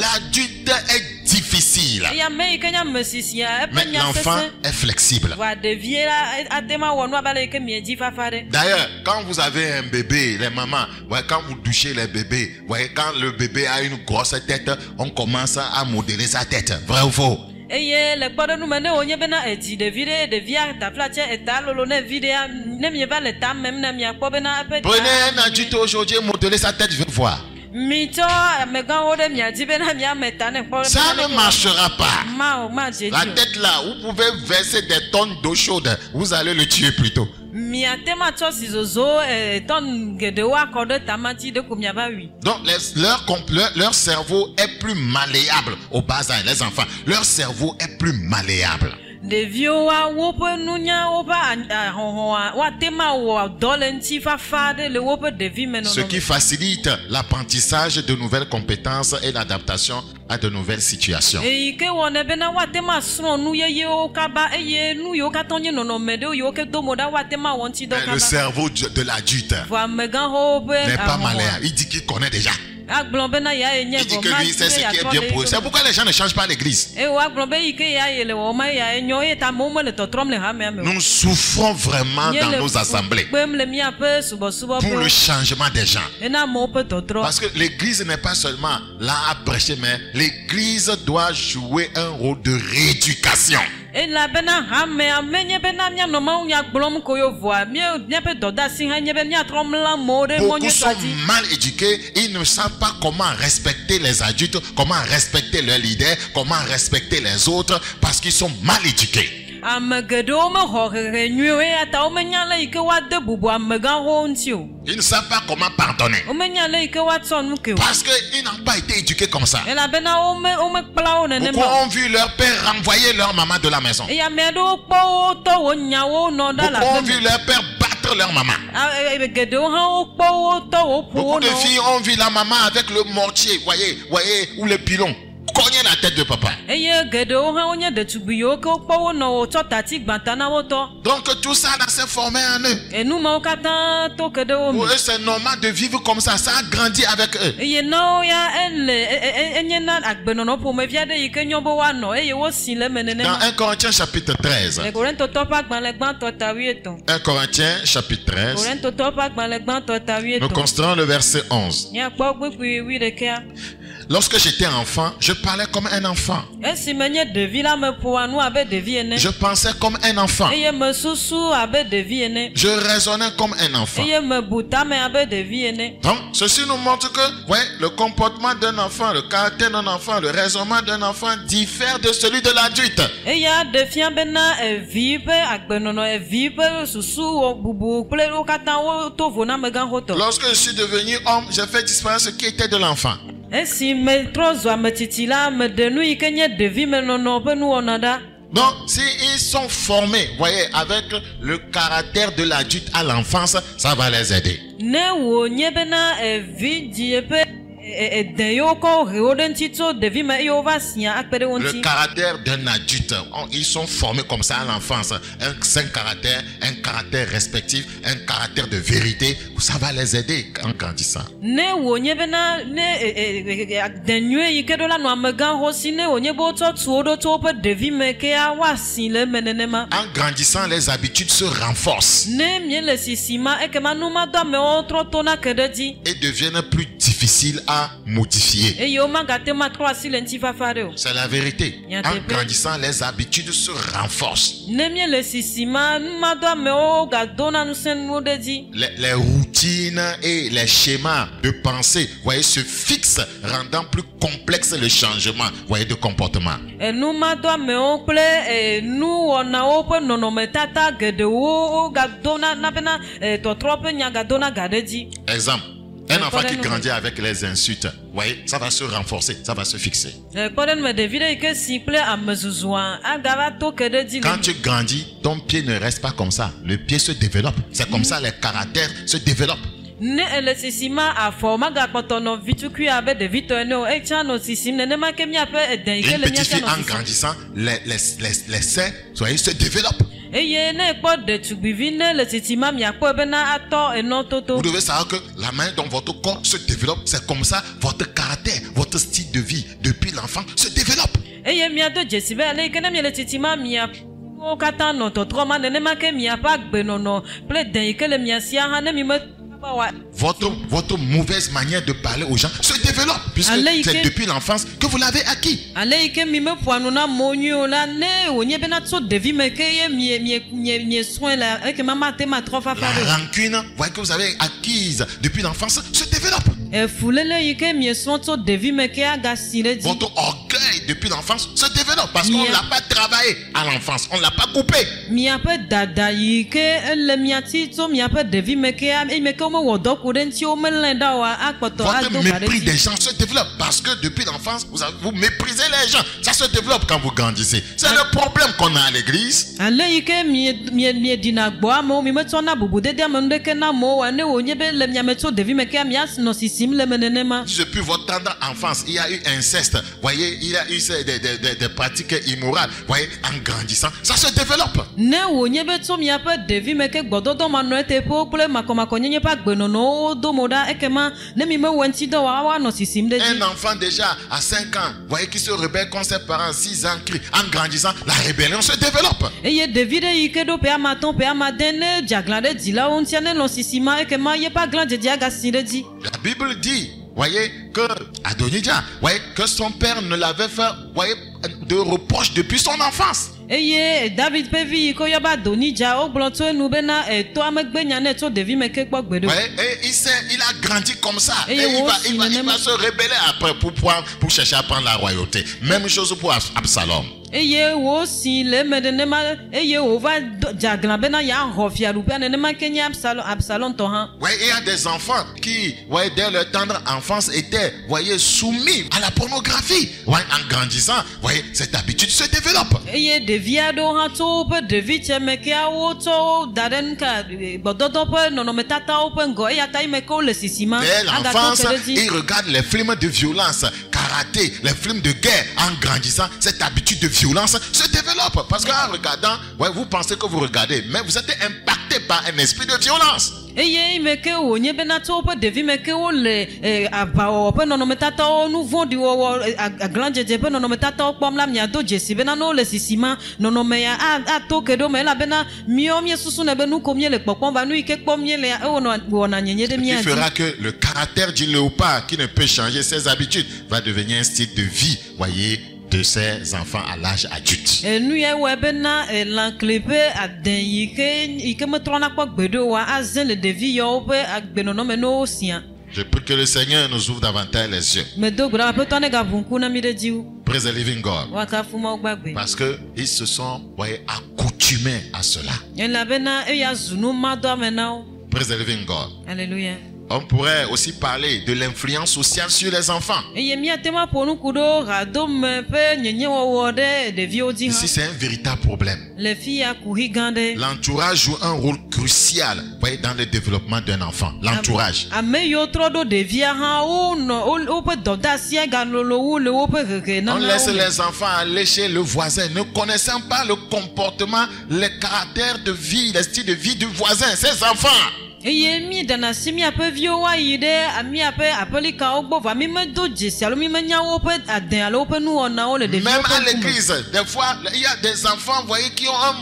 L'adulte est difficile, mais l'enfant est flexible. D'ailleurs, quand vous avez un bébé, les mamans, quand vous touchez les bébés, quand le bébé a une grosse tête, on commence à modeler sa tête. Vrai ou faux? Prenez un adulte aujourd'hui, modeler sa tête, je vais voir. Ça ne marchera pas. La tête là, vous pouvez verser des tonnes d'eau chaude, vous allez le tuer plutôt. Donc leur cerveau est plus malléable au bas âge, les enfants. Leur cerveau est plus malléable. Ce qui facilite l'apprentissage de nouvelles compétences et l'adaptation à de nouvelles situations. Mais le cerveau de l'adulte n'est pas malléable. Il dit qu'il connaît déjà. Il dit que lui, c'est ce qui est bien pour eux. C'est pourquoi les gens ne changent pas l'église. Nous souffrons vraiment dans nos assemblées pour le changement des gens. Parce que l'église n'est pas seulement là à prêcher, mais l'église doit jouer un rôle de rééducation. Beaucoup sont mal éduqués, ils ne savent pas comment respecter les adultes, comment respecter leurs leaders, comment respecter les autres, parce qu'ils sont mal éduqués. Ils ne savent pas comment pardonner. Parce qu'ils n'ont pas été éduqués comme ça. Beaucoup ont vu leur père renvoyer leur maman de la maison. Beaucoup ont vu leur père battre leur maman. Beaucoup de filles ont vu la maman avec le mortier, voyez, ou le pilon. Cogner la tête de papa. Donc tout ça s'est formé en eux. Pour eux c'est normal de vivre comme ça. Ça a grandi avec eux. Dans 1 Corinthiens chapitre 13. 1 Corinthiens chapitre 13. Nous considérons le verset 11. Lorsque j'étais enfant, je parlais comme un enfant. Je pensais comme un enfant. Je raisonnais comme un enfant. Donc, ceci nous montre que le comportement d'un enfant, le caractère d'un enfant, le raisonnement d'un enfant diffère de celui de l'adulte. Lorsque je suis devenu homme, j'ai fait disparaître ce qui était de l'enfant. Donc, s'ils sont formés, voyez, avec le caractère de l'adulte à l'enfance, ça va les aider. Le caractère d'un adulte, ils sont formés comme ça à l'enfance. Un caractère respectif, un caractère de vérité, ça va les aider en grandissant. En grandissant, les habitudes se renforcent et deviennent plus difficiles à modifier. C'est la vérité. En grandissant, les habitudes se renforcent. Les routines et les schémas de pensée, voyez, se fixent, rendant plus complexe le changement, voyez, de comportement. Exemple. Un enfant qui grandit avec les insultes, voyez, ça va se renforcer, ça va se fixer. Quand tu grandis, ton pied ne reste pas comme ça. Le pied se développe. C'est comme ça les caractères se développent. Il intensifie en grandissant, les seins, voyez, se développent. Vous devez savoir que la manière dont votre corps se développe, c'est comme ça votre caractère, votre style de vie depuis l'enfant se développe. Votre mauvaise manière de parler aux gens se développe puisque c'est depuis l'enfance que vous l'avez acquis. La rancune, voyez, que vous avez acquise depuis l'enfance se développe. Votre orgueil depuis l'enfance se développe parce qu'on ne l'a pas travaillé à l'enfance, on ne l'a pas coupé. Votre mépris des gens se développe parce que depuis l'enfance, vous méprisez les gens. Ça se développe quand vous grandissez. C'est le problème qu'on a à l'église. Depuis votre tendre enfance, il y a eu inceste. Voyez, il y a eu des pratiques immorales, voyez, en grandissant, ça se développe. Ne wo nye be tso mia pe devi me ke gbododo ma no ete po kple makomakonye pa gbenono do moda ekema ne mi me wenti do wa no sisim de Un enfant déjà à 5 ans, voyez, qui se rebelle contre ses parents, 6 ans, crie, en grandissant, la rébellion se développe. Eye devi de ike do pe amaton pe amadene jaglande di la on tiane no sisima ekema ye pa glande di aga sire di. La Bible dit, voyez, que Adonijah, voyez, que son père ne l'avait fait, voyez, de reproche depuis son enfance. Eye David pe vi ko yoba Donija o blonto enu be na to amegbe nyane to devi me ke gbo gbedo. Ouais, et il a grandi comme ça. Et Et il va même- se rebeller après pour chercher à prendre la royauté. Même chose pour Absalom. Eye wo si le medene ma eye o va jaglan be na ya hofia rupe ne ma kenya Absalom to han. Ouais, il y a des enfants qui, ouais, dès leur tendre enfance étaient, voyez, soumis à la pornographie. Ouais, en grandissant, voyez, cette habitude se développe. Eye devia do han to pe devi cheme ke awo to daden ka bododo pe no me tata o pe ngo ya tai me ko le sisima Dès aga to l'enfance, kereji. ils regardent les films de violence, karaté, les films de guerre. En grandissant, cette habitude de violence se développe. Parce qu'en regardant, ouais, vous pensez que vous regardez, mais vous êtes impacté par un esprit de violence. Eye me ke o nye be na to pe devi me ke o le aba o pe no me tata o nu vondi o aglanje je pe no me tata o pom la mia do jesi be na no le sisima no me ya a to ke do me la be na mi o mi susu ne be nu ko mi le popon va nu ike pom mi le o no na nyenye de mi Qui adi. fera que le caractère du léopard qui ne peut changer ses habitudes va devenir un style de vie, voyez, de ses enfants à l'âge adulte. Nu ye we be na lanklepe aden ike me trona kwa gbedo wa azen le devi yo pe agbenono me no sia. Je prie que le Seigneur nous ouvre davantage les yeux. Me do gra pe to ne ga vunku na mi de jiu. Praise the living God. Wa ka fuma o gbagbe. Parce que ils se sont, voyez, accoutumés à cela. La be na e ya zunu ma do me na o. Praise the living God. Alléluia. On pourrait aussi parler de l'influence sociale sur les enfants. Eye mi atema ponu kudo rado me pe nyenye wo de devi o di Ici, ha. c'est un véritable problème. Le fi ya kuhi gande. L'entourage joue un rôle crucial, voyez, dans le développement d'un enfant. L'entourage. Ame yo tro do devi ha o no o pe doda sia ga lolo wo le wo pe reke na On na. laisse les enfants aller chez le voisin, ne connaissant pas le comportement, le caractère de vie, le style de vie du voisin, ses enfants. Eye mi dana si mi ape vio wa yi de ami ape apeli ka ogbo va mi me do jesi alo mi me nya wo pe aden alo pe nu ona o le devi. Même à l'église, des fois, il y a des enfants, vous voyez, qui ont un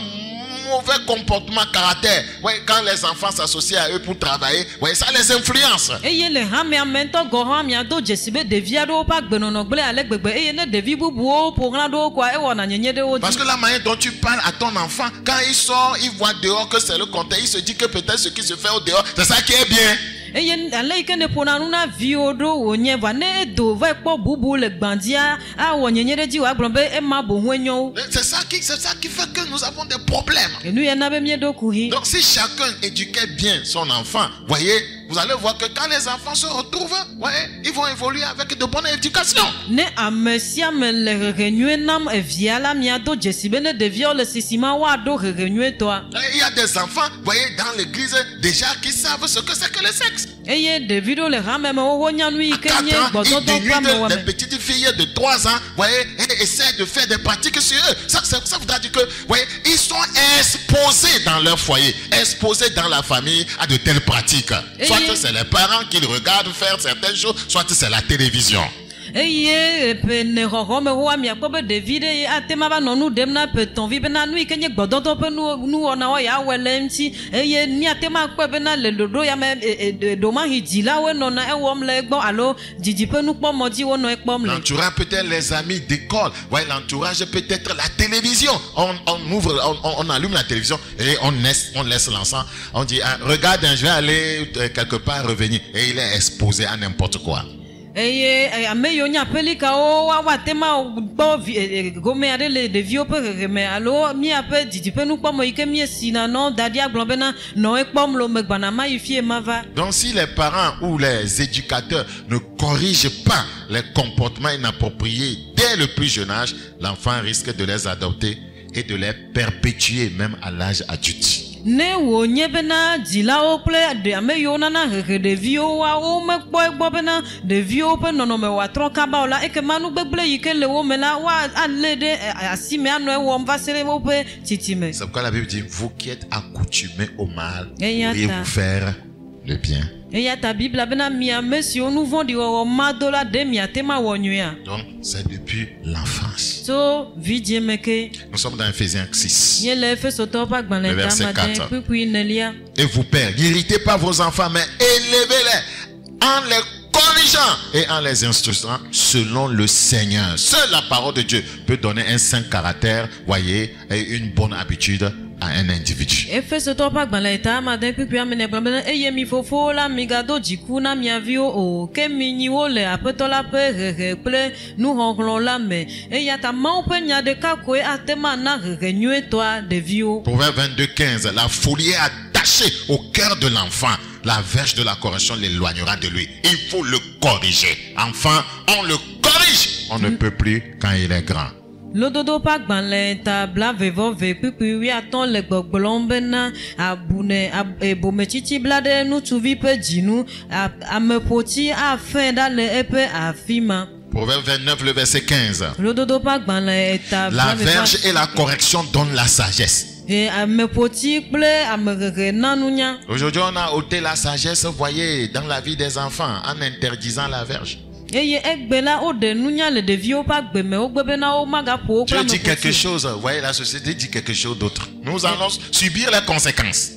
mauvais comportement, caractère. Ouais, quand les enfants s'associent à eux pour travailler, ouais, ça les influence. Eye le ha mi amento go ha mi ado jesi be devi ado pa gbenono gble ale gbegbe eye ne devi bubu o pour ran do kwa e wona nyenye de o. Parce que la manière dont tu parles à ton enfant, quand il sort, il voit dehors que c'est le contraire, il se dit que peut-être ce qui se fait au dehors, c'est ça qui est bien. Eye ale ike ne pona nu na vi odo onye va ne do va po bubu le gbandia a wo nyenye de ji wa gbon be e ma bo hu enyo. C'est ça qui fait que nous avons des problèmes. Enu ye na be mi do kuhi. Donc si chacun éduquait bien son enfant, voyez, vous allez voir que quand les enfants se retrouvent, voyez, ils vont évoluer avec de bonnes éducations. Ne amesia me le renyue nam evia la mi ado jesi be ne devi o le sisima wa do renyue toi. Il y a des enfants, voyez, dans l'église déjà qui savent ce que c'est que le sexe. Eye devi do le rame me wo nya nu À ike 4 nye ans, gbodo ils do pa me wa dénudent me. les petites filles de 3 ans, voyez, et essaient de faire des pratiques sur eux. Ça voudra dire que, voyez, ils sont exposés dans leur foyer, exposés dans la famille à de telles pratiques. Soit Et- c'est les parents qui le regardent faire certaines choses, soit c'est la télévision. Eye pe ne hoho me wa mi akpo be devi de atema ba no nu dem na pe ton vi be na nu ike nye gbodo do pe nu ona wa ya wele nti eye ni atema akpo be na le dodo ya me do ma hiji la we no na e wo mle gbon alo jiji pe nu po moji wo no e pom le. L'entourage peut-être les amis d'école. Ouais, l'entourage peut-être la télévision. On allume la télévision et on laisse l'enfant. On dit, ah, regarde, je vais aller quelque part revenir. Et il est exposé à n'importe quoi. Eye ame yo nya peli ka o wa tema gbo gome ade le devi o pe me alo mi ape jiji pe nu po mo ike mi esina no dadi agbon be na no e pom lo me gbana ma ifie ma va. Donc si les parents ou les éducateurs ne corrigent pas les comportements inappropriés dès le plus jeune âge, l'enfant risque de les adopter et de les perpétuer même à l'âge adulte. ne wo nye bena dzilawo kple de ame yiwo nana hehe ɖeviwo wo mekpɔ egbɔ bena ɖeviwo ƒe nɔnɔme wòatrɔ kaba o la ekema nugbegble yi ke le wo me la woalé ɖe asi me anɔ ewɔm va se ɖe woƒe tsitsime. C'est pourquoi la Bible dit, vous qui êtes accoutumés au mal, pourriez vous faire le bien. Eya ta Bibla bena mi ame siwo nu vɔ̃ɖi wɔwɔ ma do la ɖe miate ma wɔ nyuia. Donc c'est depuis l'enfance. So vidzie me ke. Nous sommes dans Ephésiens 6. Nye le Efesotɔwo ƒe agbalẽ tamade kpukpui nelia. Et vous pères, n'irritez pas vos enfants, mais élevez-les en les corrigeant et en les instruisant selon le Seigneur. Seule la parole de Dieu peut donner un saint caractère, voyez, et une bonne habitude à un individu. Efesotɔwo ƒe agbalẽ tamade kpukpui amene gblɔ bena eye mi fofowo la mi gado dziku na mia viwo o ke mi nyiwo le aƒetɔ la ƒe hehe kple nuxɔxlɔ̃ la me eya ta Mawu ƒe nya ɖeka koe ate ma na hehe nyuietɔa ɖeviwo. Proverbe 22:15, la folie est attachée au cœur de l'enfant. La verge de la correction l'éloignera de lui. Il faut le corriger. Enfant, on le corrige. On ne peut plus quand il est grand. Lododo ƒe agbalẽ tabla vevɔve kpukpui 15 le gbɔgblɔm bena abune ebometsitsi bla ɖe nutsuvi ƒe dzinu ameƒotsi afẽ ɖa le eƒe afi ma. Proverbe 29, le verset 15. Lododo ƒe agbalẽ tabla la verge et la correction donnent la sagesse. Aujourd'hui, on a ôté la sagesse, vous voyez, dans la vie des enfants, en interdisant la verge. Dieu dit quelque chose, vous voyez, la société dit quelque chose d'autre. Nous allons subir les conséquences.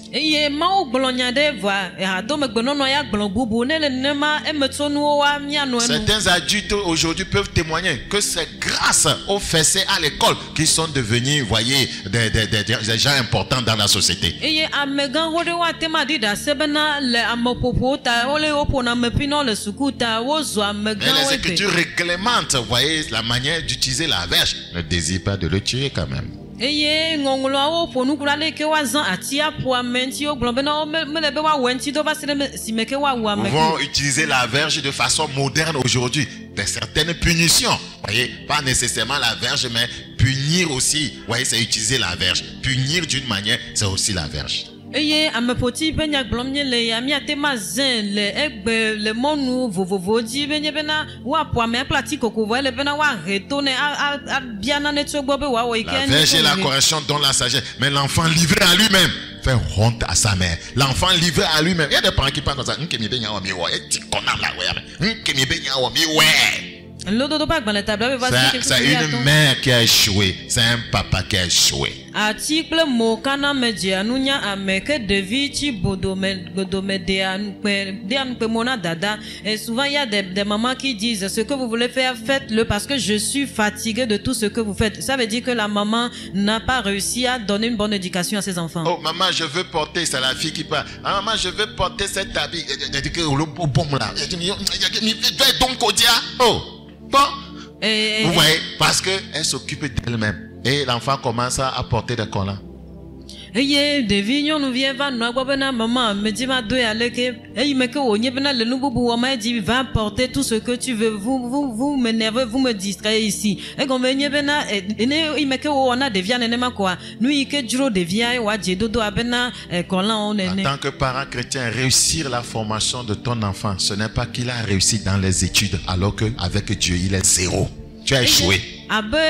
Certains adultes aujourd'hui peuvent témoigner que c'est grâce aux fessées à l'école qu'ils sont devenus, vous voyez, des gens importants dans la société. Et les Écritures réglementent, vous voyez, la manière d'utiliser la verge. Ne désire pas de le tuer quand même. Nous pouvons utiliser la verge de façon moderne aujourd'hui. De certaines punitions. Voyez, pas nécessairement la verge, mais punir aussi. Voyez, c'est utiliser la verge. Punir d'une manière, c'est aussi la verge. Eye amepoti be nyagblɔm le ya miate ma zen le egbe le mɔnu vovovo dzi be nye bena woaƒo ame kple ati kokovo le bena woahe to ne abia nane tso gbɔ be woawɔ yi ke la verge et la correction donnent la sagesse, mais l'enfant livré à lui-même fait honte à sa mère. L'enfant livré à lui-même. Il y a des parents qui parlent comme ça. C'est une mère qui a échoué. C'est un papa qui a échoué. Et souvent il y a des mamans qui disent ce que vous voulez faire, faites-le parce que je suis fatiguée de tout ce que vous faites. Ça veut dire que la maman n'a pas réussi à donner une bonne éducation à ses enfants. Oh maman, je veux porter, c'est la fille qui parle. Ah, maman, je veux porter cet habit. Oh, bon. Vous voyez, parce qu'elle s'occupe d'elle-même. Et l'enfant commence à porter des collants. Eye devi nyɔnuvi va nɔ gbɔ bena maman me di ma do ya leke eyi me ke wonye bena le nu bubu wɔ ma di va porter tout ce que tu veux, vous m'énervez, vous me distrayez ici egɔme nye bena ene eyi me ke wo wɔna devia nenema koa nu yi ke dzro devia wa dze dodo abena kɔlan nene. En tant que parent chrétien, réussir la formation de ton enfant, ce n'est pas qu'il a réussi dans les études alors que avec Dieu il est zéro. Tu as échoué. Abe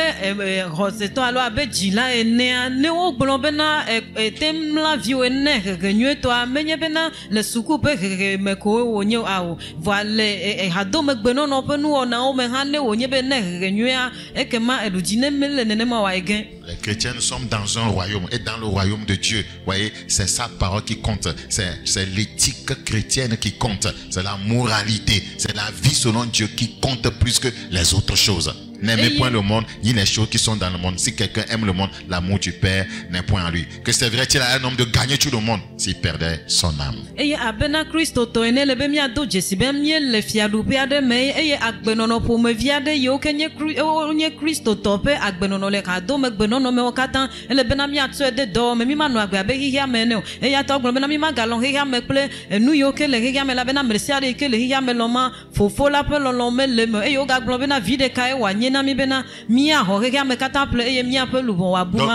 roseto alo abe dzila enea ne wo gblɔ bena temla viwo ene hehe nyuietɔ amenye bena le suku ƒe hehe me ko wonye awo vɔ le hadome-gbenɔnɔ ƒe nuwɔnawo me hã ne wonye be ne hehe nyuia ekema eɖudzi ne mele nenema wa ege. Les chrétiens, nous sommes dans un royaume et dans le royaume de Dieu, voyez, c'est sa parole qui compte, c'est l'éthique chrétienne qui compte, c'est la moralité, c'est la vie selon Dieu qui compte plus que les autres choses. N'aimez point le monde, ni les choses qui sont dans le monde. Si quelqu'un aime le monde, l'amour du Père n'est point en lui. Que c'est vrai-il à un homme de gagner tout le monde s'il perdait son âme. Eye abena Kristo to ene le be mia do jesi be mie le fiaɖuƒe aɖe me eye agbenono ƒomevi aɖe yiwo ke nye Kristo tɔ ƒe agbenono le ka do me gbenɔnɔ me wo katã ele bena miatsɔe de dɔwɔme mi manɔ agbe abe xixia me ene o eya ta gblɔ bena mi magalɔ xixia me kple enu yiwo ke le xixia me la bena ame sia ɖe yi ke le xixia me lɔ ma fofo la ƒe lɔlɔ me le me eye wogagblɔ bena vi ɖekae wòanye Donc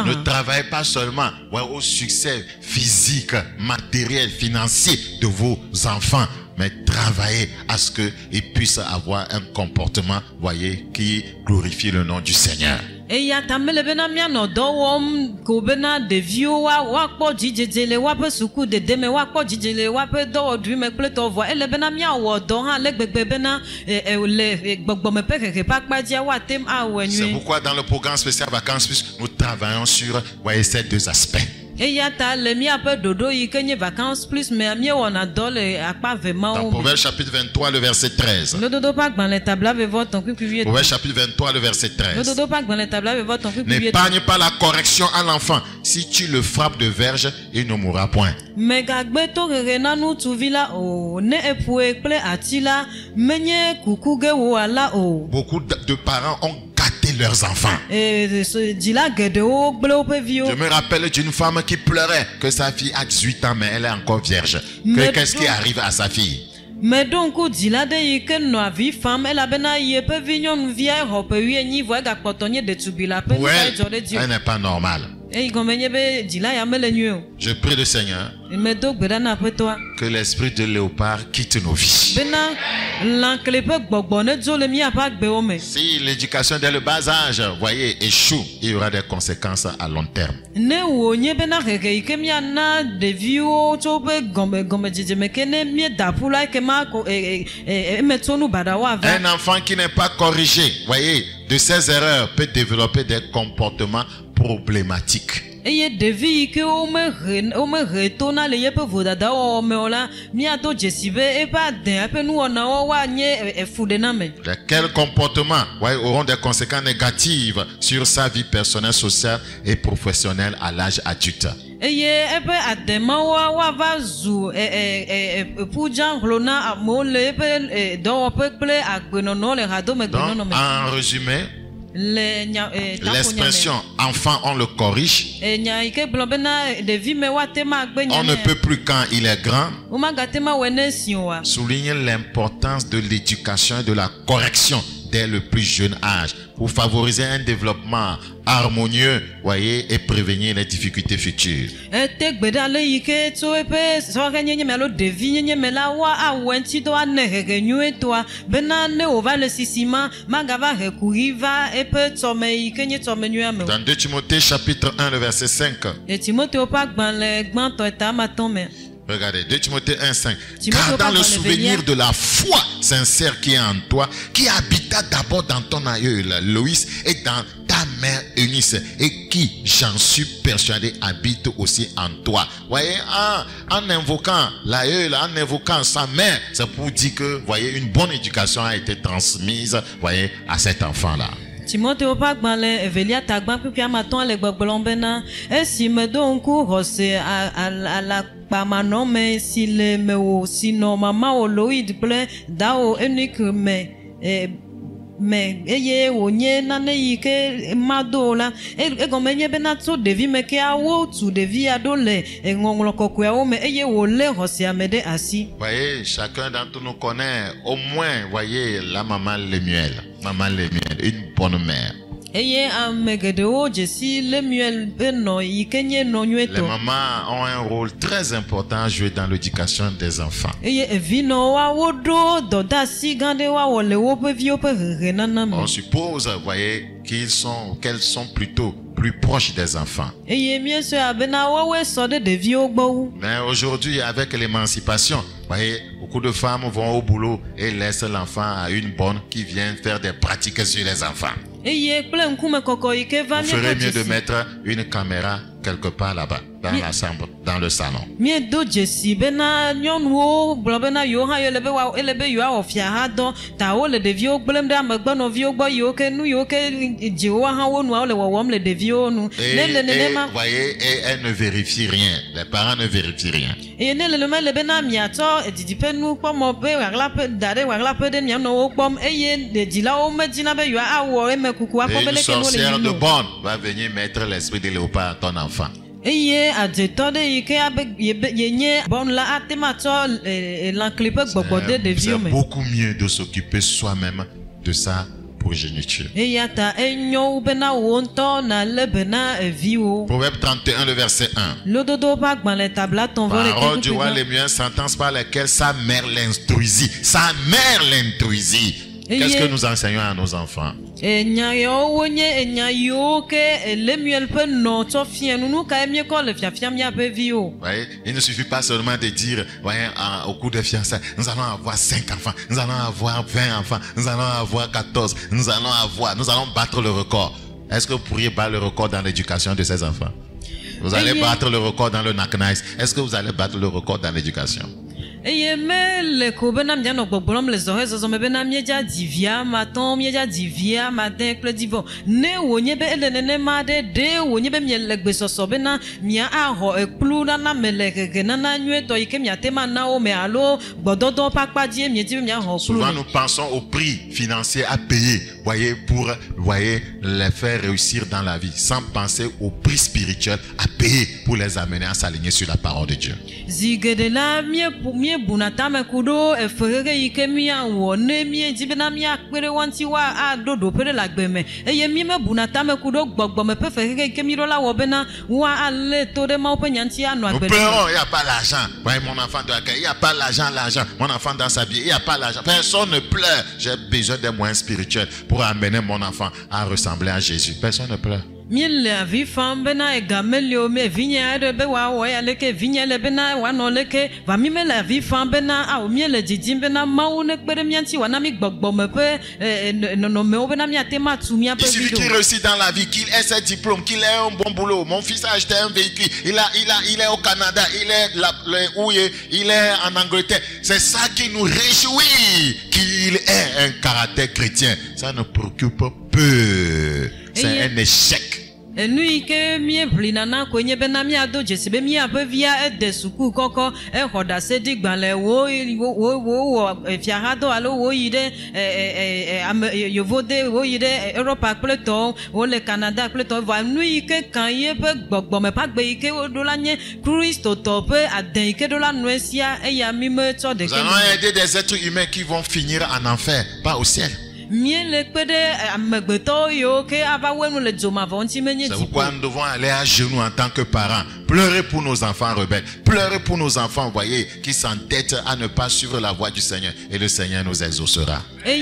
ne travaillez pas seulement au succès physique, matériel, financier de vos enfants, mais travaillez à ce qu'ils puissent avoir un comportement, voyez, qui glorifie le nom du Seigneur. Eya tamele bena miano dowom ko bena devio wa kpo jijele wa pe suku de deme wa kpo jijele wa pe do drume pleto vo ele bena miawo do han legbegbe bena le gbogbo me pe keke pa padia wa tem awenyu. C'est pourquoi dans le programme spécial vacances nous travaillons sur voyez ces deux aspects. Eya ta le mi ape dodo yi kenye vacances plus mais mi wona do le akpa vraiment. Dans Proverbe chapitre 23 le verset 13. Le dodo pas dans les tableaux avec votre publié. Proverbe chapitre 23 le verset 13. Le dodo pas dans les tableaux avec votre publié. N'épargne pas la correction à l'enfant. Si tu le frappes de verge, il ne mourra point. Mais gagbe to rena nu tu vila o ne epue ple atila menye kukuge wo ala o. Beaucoup de parents ont gâté leurs enfants. Je me rappelle d'une femme qui pleurait que sa fille a 18 ans mais elle est encore vierge. Qu'est-ce qui arrive à sa fille? Mais donc, dila de yike no avi femme, elle a bena yepe vignon vieille rope ni voit ga potonye de tubila pe elle n'est pas normale. Je prie le Seigneur que l'esprit de léopard quitte nos vies. Si l'éducation dès le bas âge, voyez, échoue, il y aura des conséquences à long terme. Un enfant qui n'est pas corrigé, voyez, de ses erreurs peut développer des comportements problématiques. De quels comportements auront des conséquences négatives sur sa vie personnelle, sociale et professionnelle à l'âge adulte? Donc, en résumé, l'expression enfant on le corrige. On ne peut plus quand il est grand. Souligne l'importance de l'éducation et de la correction dès le plus jeune âge pour favoriser un développement harmonieux, voyez, et prévenir les difficultés futures. Dans 2 Timothée chapitre 1 le verset 5. Regardez, 2 Timothée 1,5. Gardant le souvenir de la foi sincère qui est en toi, qui habita d'abord dans ton aïeul Loïs et dans ta mère Eunice, et qui, j'en suis persuadé, habite aussi en toi. Voyez, en invoquant l'aïeul, en invoquant sa mère, c'est pour dire que, voyez, une bonne éducation a été transmise, voyez, à cet enfant-là. Timothée opa gbanle evelia tagban pipia maton le gbogbolonbena esi medo nku rose ala pamano me si le mewo sino mama o loid ple dao unique me eye wonye nane yike madola egomenye benato devi meke awo tu devi adole ngonglo kokwe o me eye wole rose amede asi. Voyez, chacun d'entre nous connaît au moins, voyez, la maman Lemuel. Maman Lemuel, une bonne mère. Les mamans ont un rôle très important à jouer dans l'éducation des enfants. On suppose, voyez, qu'elles sont plutôt plus proches des enfants. Mais aujourd'hui, avec l'émancipation, voyez, beaucoup de femmes vont au boulot et laissent l'enfant à une bonne qui vient faire des pratiques sur les enfants. Vous ferez mieux de mettre une caméra quelque part là-bas, dans la chambre, dans le salon. Et voyez, et elle ne vérifie rien. Les parents ne vérifient rien. Et une sorcière de bonne va venir mettre l'esprit de léopard à ton enfant. C'est beaucoup mieux de s'occuper soi-même de sa progéniture. Proverbe 31, le verset 1. Parole du roi, les meilleures sentences par lesquelles sa mère l'instruisit. Sa mère l'instruisit. Qu'est-ce que nous enseignons à nos enfants? Voyez, il ne suffit pas seulement de dire, voyez, au cours des fiançailles, nous allons avoir 5 enfants, nous allons avoir 20 enfants, nous allons avoir 14, nous allons battre le record. Est-ce que vous pourriez battre le record dans l'éducation de ces enfants? Vous allez battre le record dans le NACNICE. Est-ce que vous allez battre le record dans l'éducation? Eye me le ko bena mia no gbogbolom le zohe zozo me bena mieja divia maton mieja divia matin kle divo ne wonye be ele nene ma de wonye be mie le gbesoso bena mia aho eklu na na mele gege na na nwe to ike mia tema na o me alo gbododo pakpa die mie di mia ho klu. Souvent nous pensons au prix financier à payer, voyez, pour les faire réussir dans la vie, sans penser au prix spirituel à payer pour les amener à s'aligner sur la parole de Dieu. Zigede la mie bunata me kudo efege ike mia wone mie jibena mia kwere wanti wa adodo pere la gbeme eye mi me bunata me kudo gbogbo me pe fege ike mi rola wo bena wa ale to de ma ope nyanti anu agbere. Nous pleurons, il n'y a pas l'argent. Ouais, mon enfant doit il n'y a pas l'argent, mon enfant doit s'habiller, il n'y a pas l'argent. Personne ne pleure. J'ai besoin des moyens spirituels pour amener mon enfant à ressembler à Jésus. Personne ne pleure. Miele avi fam bena egamelio me vinya de be wa wo ya leke vinya le bena wa no leke va mi me la vi fam bena a o miele jijim bena ma wo ne kpere mianti wa na mi gbogbo me pe no me o bena mi atema tu mi ape. Il suffit qu'il réussisse dans la vie, qu'il ait ses diplômes, qu'il ait un bon boulot. Mon fils a acheté un véhicule, il est au Canada, il est en Angleterre. C'est ça qui nous réjouit, qu'il ait un caractère chrétien. Ça ne préoccupe peu. C'est un échec. Enui ke mie blinana kwenye bena mi ado jesibe mi abe via de suku koko hoda se digbanle wo fiarado alo wo yide yovode wo yide Europa pleton wo le Canada pleton va nui ke kan ye pe gbogbo me pa gbe ike wo do la nye Christo tope aden ike do la noesia e ya mi me to de. Nous allons aider des êtres humains qui vont finir en enfer, pas au ciel. C'est pourquoi nous devons aller à genoux en tant que parents, pleurer pour nos enfants rebelles, pleurer pour nos enfants, voyez, qui s'entêtent à ne pas suivre la voie du Seigneur, et le Seigneur nous exaucera. Donc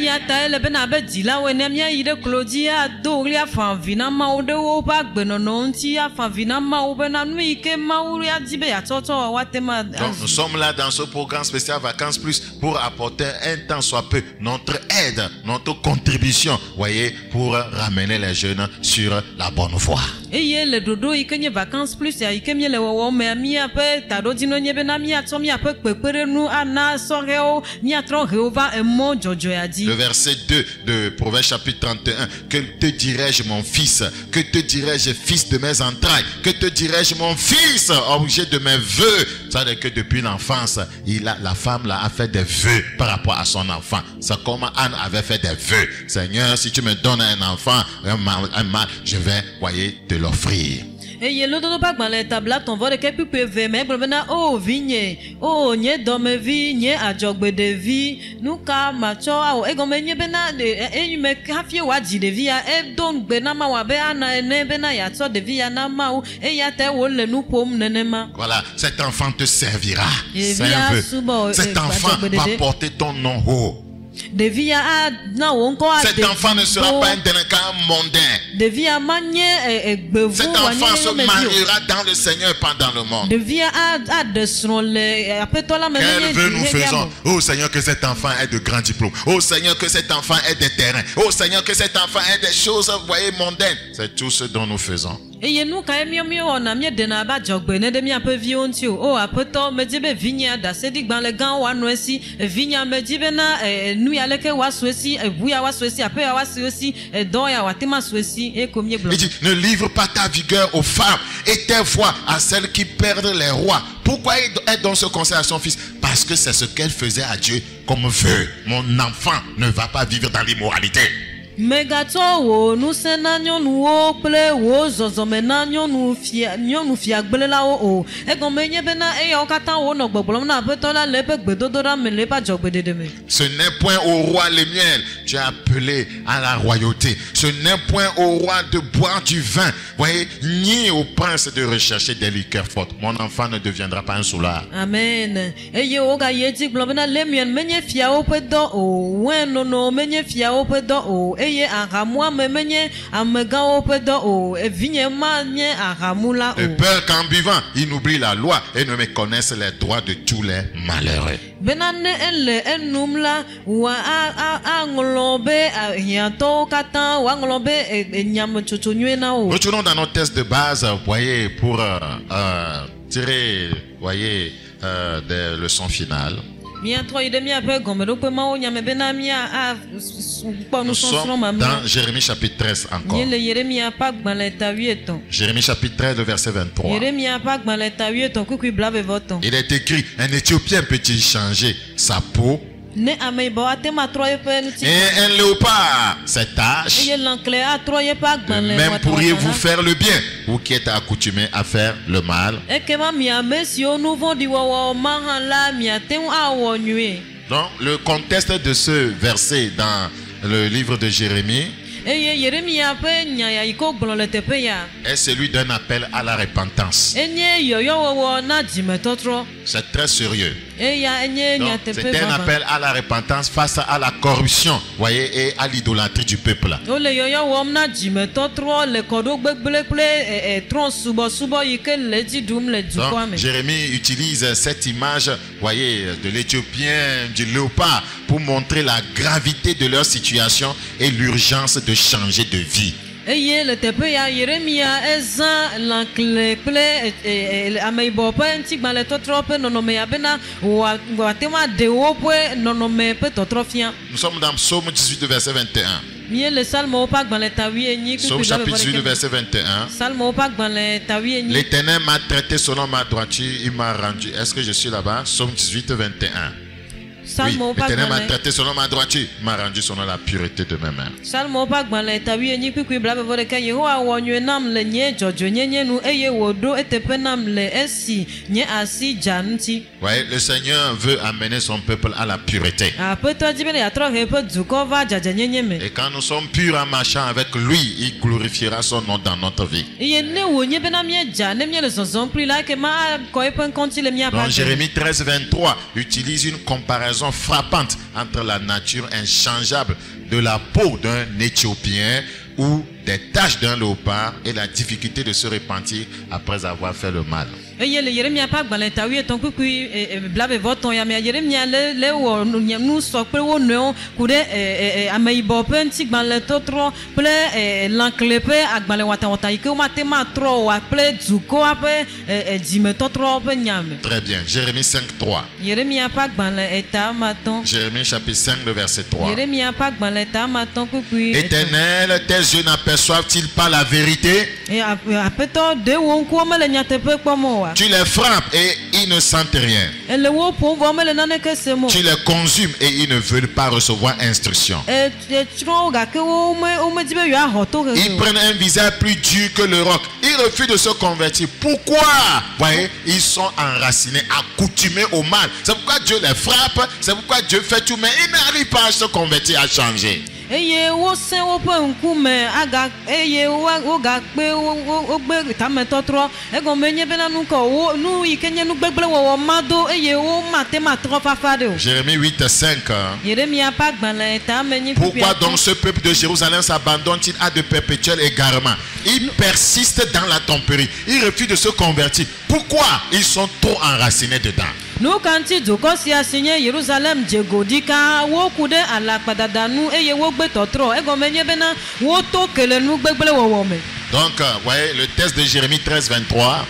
nous sommes là dans ce programme spécial Vacances Plus pour apporter un tant soit peu notre aide, notre contribution, voyez, pour ramener les jeunes sur la bonne voie. Et le dodo ikenye Vacances Plus ya ikemye le wo me mi ape tado dino nyebe na mi ato mi ape pepere nu ana soreo mi atro Jehova emo jojo ya di. Le verset 2 de Proverbe chapitre 31. Que te dirais-je mon fils? Que te dirais-je fils de mes entrailles? Que te dirais-je mon fils, objet de mes vœux? Ça veut dire que depuis l'enfance, la femme là a fait des vœux par rapport à son enfant. C'est comme Anne avait fait des vœux. Seigneur, si tu me donnes un enfant, un mâle, je vais, voyez, te l'offrir. Et le dodo pas le tabla ton vote que pu pe me bena o vigne o nye do me vi nye ajogbe de vi nu ka macho o ego me nye bena de enyu me kafie waji de vi e don gbe na ma wa be ana ene bena ya to de vi na ma o e ya te wo le nu pom nenema. Voilà, cet enfant te servira. Cet enfant va porter ton nom haut. Cet enfant ne sera pas un délinquant mondain. Cet enfant se mariera dans le Seigneur, pas dans le monde. Quel vœu nous faisons? Oh Seigneur, que cet enfant ait de grands diplômes. Oh Seigneur, que cet enfant ait des terrains. Oh Seigneur, que cet enfant ait des choses, vous voyez, mondaines. C'est tout ce dont nous faisons. Et nous quand même on mi dena ba jogbe ne de mi ape vi onti o apeto me jibe vinya da sedi gban le gan wa no esi vinya me jibe na nu ya leke wa so esi bu ya wa so esi ape ya wa so esi don ya wa tema so esi e komie blanc. Il dit ne livre pas ta vigueur aux femmes et tes voix à celles qui perdent les rois. Pourquoi elle donne ce conseil à son fils? Parce que c'est ce qu'elle faisait à Dieu comme vœu. Mon enfant ne va pas vivre dans l'immoralité. Megato wo nu sena nyonu wo ple wo zozome na nyonu fia gbelela o egome bena e okata wo no gbogbolo na peto la lepe gbedodora me lepa jogbedede me. Ce n'est point au roi le miel, tu es appelé à la royauté. Ce n'est point au roi de boire du vin, voyez, ni au prince de rechercher des liqueurs fortes. Mon enfant ne deviendra pas un soulard. Amen. Eye oga yeti globena le miel menye fia o pedo o weno no menye fia o pedo o eye aramwa me menye amega o pedo o e vinye manye aramula o. De peur qu'en buvant, ils n'oublient la loi et ne méconnaissent les droits de tous les malheureux. Benane elle enumla wa a ngolobe hiato kata wa ngolobe nyam chuchunye na o. Retournons dans notre test de base, voyez, pour tirer, voyez, des leçons finales. Nous sommes dans Jérémie chapitre 13 encore. Jérémie chapitre 13, le verset 23. Il est écrit, un Éthiopien peut-il changer sa peau? Et un léopard, ses taches. Même pourriez-vous faire le bien, vous qui êtes accoutumés à faire le mal. Donc, le contexte de ce verset dans le livre de Jérémie est celui d'un appel à la repentance. C'est très sérieux. C'est un appel à la repentance face à la corruption, voyez, et à l'idolâtrie du peuple. Donc, Jérémie utilise cette image, voyez, de l'Éthiopien, du léopard, pour montrer la gravité de leur situation et l'urgence de changer de vie. Nous sommes dans Psaume 18, verset 21. Psaume chapitre 18, verset 21. L'Éternel m'a traité selon ma droiture, il m'a rendu. Est-ce que je suis là-bas? Psaume 18, 21. Oui, l'Éternel m'a traité selon ma droiture, m'a rendu selon la pureté de mes mains. Voyez, le Seigneur veut amener son peuple à la pureté. Et quand nous sommes purs en marchant avec lui, il glorifiera son nom dans notre vie. Donc Jérémie 13, 23 utilise une comparaison frappante entre la nature inchangeable de la peau d'un Éthiopien ou des taches d'un léopard et la difficulté de se repentir après avoir fait le mal. Très bien. Jérémie 5, 3. Jérémie chapitre 5, le verset 3. Éternel, tes yeux n'aperçoivent-ils pas la vérité? Tu les frappes et ils ne sentent rien. Tu les consumes et ils ne veulent pas recevoir instruction. Ils prennent un visage plus dur que le roc. Ils refusent de se convertir. Pourquoi? Voyez, ils sont enracinés, accoutumés au mal. C'est pourquoi Dieu les frappe. C'est pourquoi Dieu fait tout, mais ils n'arrivent pas à se convertir, à changer. Jérémie 8, 5. Pourquoi donc ce peuple de Jérusalem s'abandonne-t-il à de perpétuels égarements? Ils persistent dans la tromperie. Ils refusent de se convertir. Pourquoi? Ils sont trop enracinés dedans. Donc, voyez, le texte de Jérémie 13, 23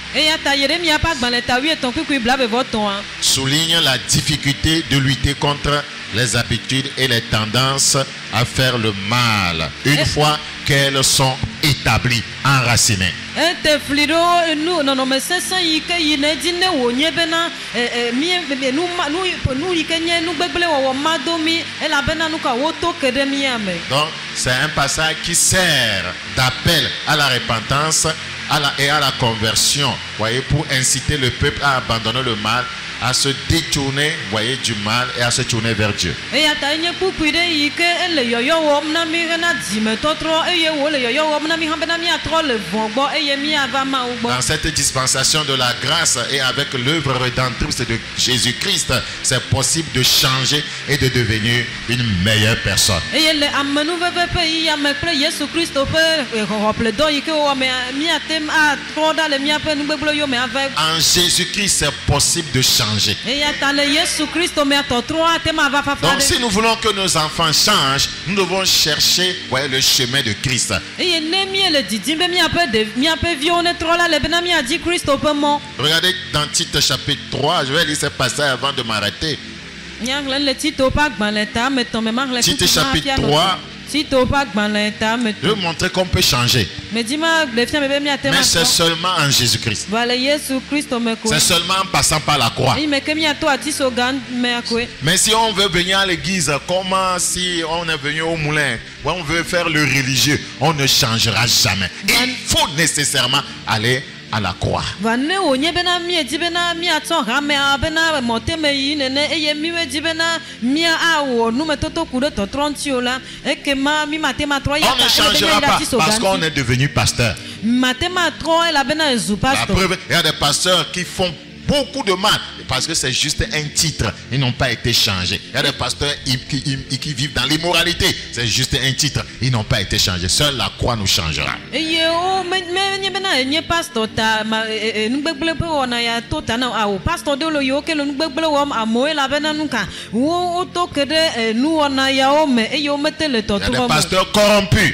souligne la difficulté de lutter contre les habitudes et les tendances à faire le mal une fois qu'elles sont éteintes. établi, enraciné. Donc, c'est un passage qui sert d'appel à la repentance et à la conversion, voyez, pour inciter le peuple à abandonner le mal, à se détourner, voyez, du mal et à se tourner vers Dieu. Dans cette dispensation de la grâce et avec l'œuvre rédemptrice de Jésus-Christ, c'est possible de changer et de devenir une meilleure personne. En Jésus-Christ, c'est possible de changer. Donc si nous voulons que nos enfants changent, nous devons chercher, voyez, le chemin de Christ. Regardez dans Tite chapitre 3, je vais lire ce passage avant de m'arrêter. Tite chapitre 3. Je vais montrer qu'on peut changer. Mais c'est seulement en Jésus-Christ. C'est seulement en passant par la croix. Mais si on veut venir à l'église, comme si on est venu au moulin, on veut faire le religieux, on ne changera jamais. Il faut nécessairement aller à la croix. On ne changera pas parce qu'on est devenu pasteur. La preuve, il y a des pasteurs qui font beaucoup de mal parce que c'est juste un titre, ils n'ont pas été changés. Il y a des pasteurs qui vivent dans l'immoralité, c'est juste un titre, ils n'ont pas été changés. Seule la croix nous changera. Il y a des pasteurs corrompus.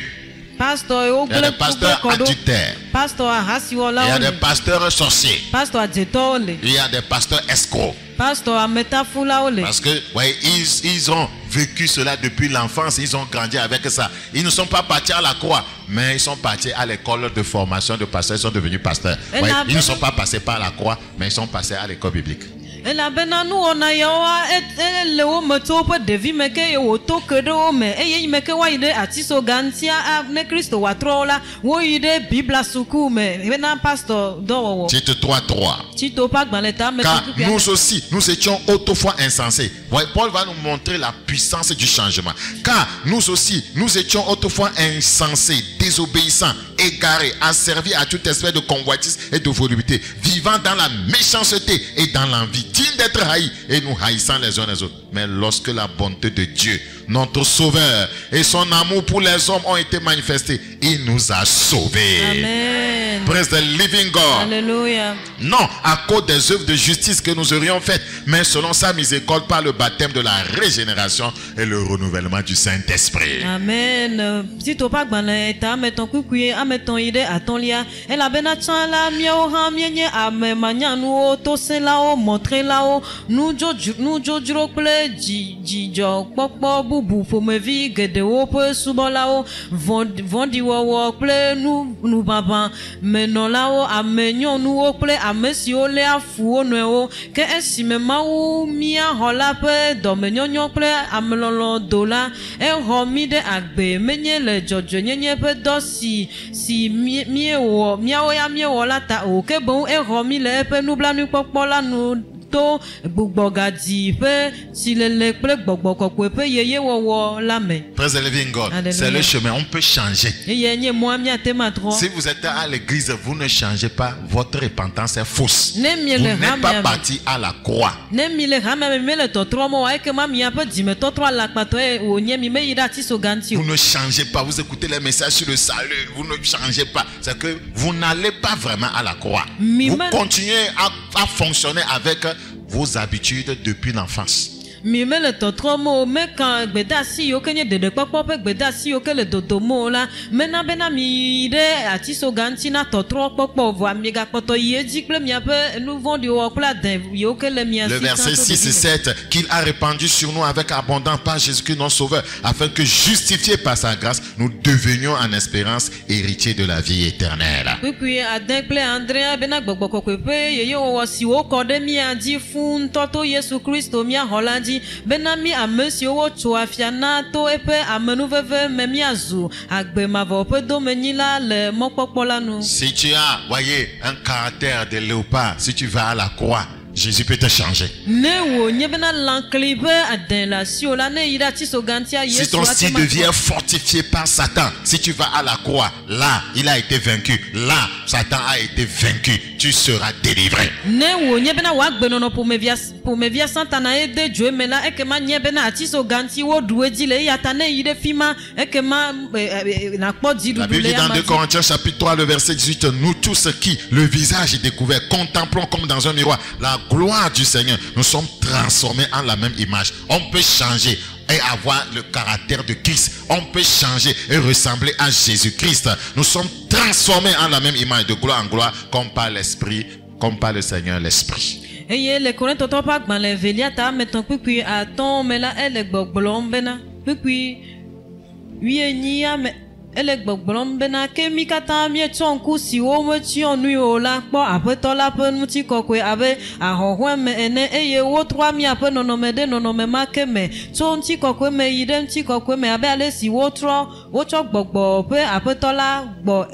Il y a des pasteurs adultères. Il y a des pasteurs sorciers. Il y a des pasteurs escrocs. Parce que ouais, ils ont vécu cela depuis l'enfance, ils ont grandi avec ça. Ils ne sont pas partis à la croix, mais ils sont partis à l'école de formation de pasteurs, ils sont devenus pasteurs. Ouais, ils ne sont pas passés par la croix, mais ils sont passés à l'école biblique. Et la benanu ona yawa le o meto pe devi meke o to kedo me eye meke wa ide atiso gantia ne Christo wa trola wo ide bibla suku me bena pastor do. Tite 3:3. Tito pas dans l'état mais nous aussi nous étions autrefois insensés. Paul va nous montrer la puissance du changement. Car nous aussi nous étions autrefois insensés, désobéissants, égarés, asservis à toute espèce de convoitise et de volupté, vivant dans la méchanceté et dans l'envie, dignes d'être haïs et nous haïssant les uns les autres. Mais lorsque la bonté de Dieu, notre Sauveur, et son amour pour les hommes ont été manifestés, il nous a sauvés. Amen. Praise the living God. Alléluia. Non à cause des œuvres de justice que nous aurions faites, mais selon sa miséricorde par le baptême de la régénération et le renouvellement du Saint-Esprit. Amen. Si tu pas gbaneta meton kukuye ameton ide atolia ela benatsan la miao ha mienye amemanya nu to se lao montre lao nu jojuro ple jijo popo bubu fomevi gede wo pe subo lao vondi wo ple nu baba menon lao amenyon nu ple amesi ole afu onu ke esime mawu mia hola pe domenyon ple amelolo dola e homi de agbe menye le jojo nyenye pe do si miewo miawo ya miewo lata o ke bon e homi le pe nubla nu popo la nu to gbogbogadzi pe silele ple gbogboko pe yeye wowo lame. Praise the living God. C'est le chemin, on peut changer. Si vous êtes à l'église, vous ne changez pas, votre repentance est fausse. Vous n'êtes pas parti à la croix. Vous ne changez pas, vous écoutez les messages sur le salut, vous ne changez pas. C'est que vous n'allez pas vraiment à la croix. Vous continuez à fonctionner avec vos habitudes depuis l'enfance. mi me le totromo me kan gbedasi yo kenye dede kpokpo pe gbedasi yo ke le dodomo la mena bena mi de atiso ganti na totro kpokpo vo ami ga kpoto ye di kple mi ape nous vend yo kula den yo ke le mi Le verset 6 et 7, qu'il a répandu sur nous avec abondance par Jésus-Christ notre Sauveur, afin que justifiés par sa grâce, nous devenions en espérance héritiers de la vie éternelle. Puis aden kple Andrea bena gbogbo kokwepe ye yo si wo kode mi adi fun toto Yesu Kristo mi holandi bena mi amesi wo tso afiana to epe amenu veve me mi azu agbe mavo pe do menila le mokpokpo la nu. Si tu as, voyez, un caractère de léopard, si tu vas à la croix, Jésus peut te changer. Si ton style de vie est fortifié par Satan, si tu vas à la croix, là, il a été vaincu. Là, Satan a été vaincu. Tu seras délivré. La Bible dit dans 2 Corinthiens chapitre 3, le verset 18, nous tous qui, le visage est découvert, contemplons comme dans un miroir la gloire du Seigneur, nous sommes transformés en la même image. On peut changer et avoir le caractère de Christ. On peut changer et ressembler à Jésus-Christ. Nous sommes transformés en la même image, de gloire en gloire, comme par l'Esprit, comme par le Seigneur l'Esprit. Et les Corinthiens pas dans les veliata mettons puis à ton mais là elle est gbogbombena puis oui ni mais elle est gbogbombena ke mi kata mi tonku si wo mo ti onu o la po apeto la pe nu ti kokwe abe ahohwe me ene eye wo 3 mi ape nono me de nono me make me so ti kokwe me yide ti kokwe me abe ale si wo tro wo cho gbogbo pe apeto la gbo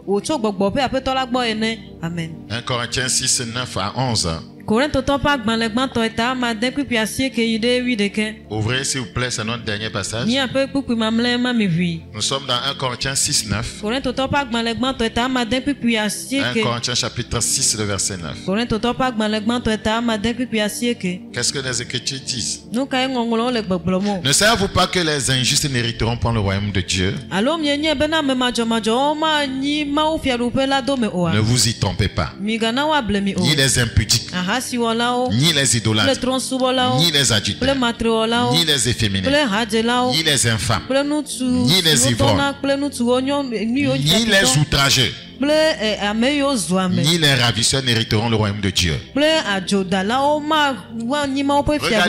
wo cho gbogbo pe apeto la gbo ene amen. 1 Corinthiens 6, 9 à 11. Ouvrez s'il vous plaît, c'est notre dernier passage. Nous sommes dans 1 Corinthiens 6, 9. 1 Corinthiens chapitre 6, le verset 9. Qu'est-ce que les Écritures disent? Ne savez-vous pas que les injustes n'hériteront pas le royaume de Dieu? Ne vous y trompez pas. Ni les impudiques, ni les idolâtres, ni les adultères, ni les efféminés, ni les infâmes, ni les ivrognes, ni les outrageux, ni les ravisseurs n'hériteront le royaume de Dieu. Regardez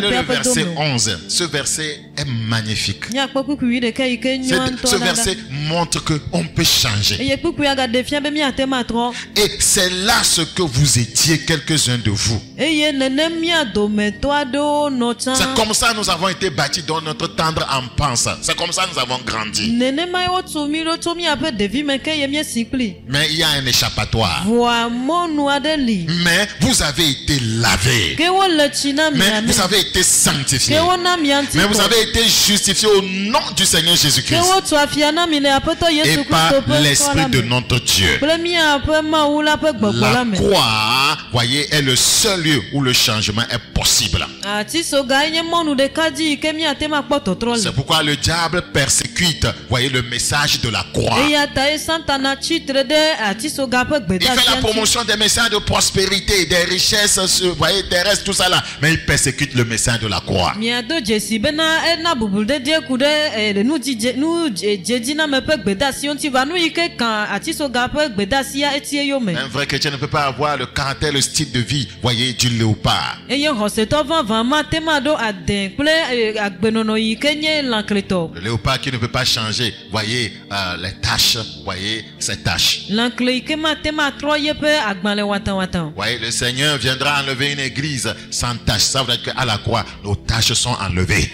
le verset 11. Ce verset est magnifique. Ce verset montre qu'on peut changer. Et c'est là ce que vous étiez, quelques-uns de vous. C'est comme ça que nous avons été bâtis dans notre tendre enfance. C'est comme ça que nous avons grandi. Mais il y a un échappatoire. Mais vous avez été lavé. Mais vous avez été sanctifié. Mais vous avez été justifié au nom du Seigneur Jésus-Christ et par l'Esprit de notre Dieu. La croix, voyez, est le seul lieu où le changement est possible. C'est pourquoi le diable persécute, voyez, le message de la croix. Il fait la promotion des messages de prospérité, des richesses, voyez, terrestres, tout ça là. Mais il persécute le message de la croix. Un vrai chrétien ne peut pas avoir le caractère, le style de vie, voyez, du léopard. Le léopard qui ne peut pas changer, voyez, les tâches, voyez, ces tâches. Voyez, le Seigneur viendra enlever une église sans tâche. Ça veut dire qu'à la croix, nos tâches sont enlevées.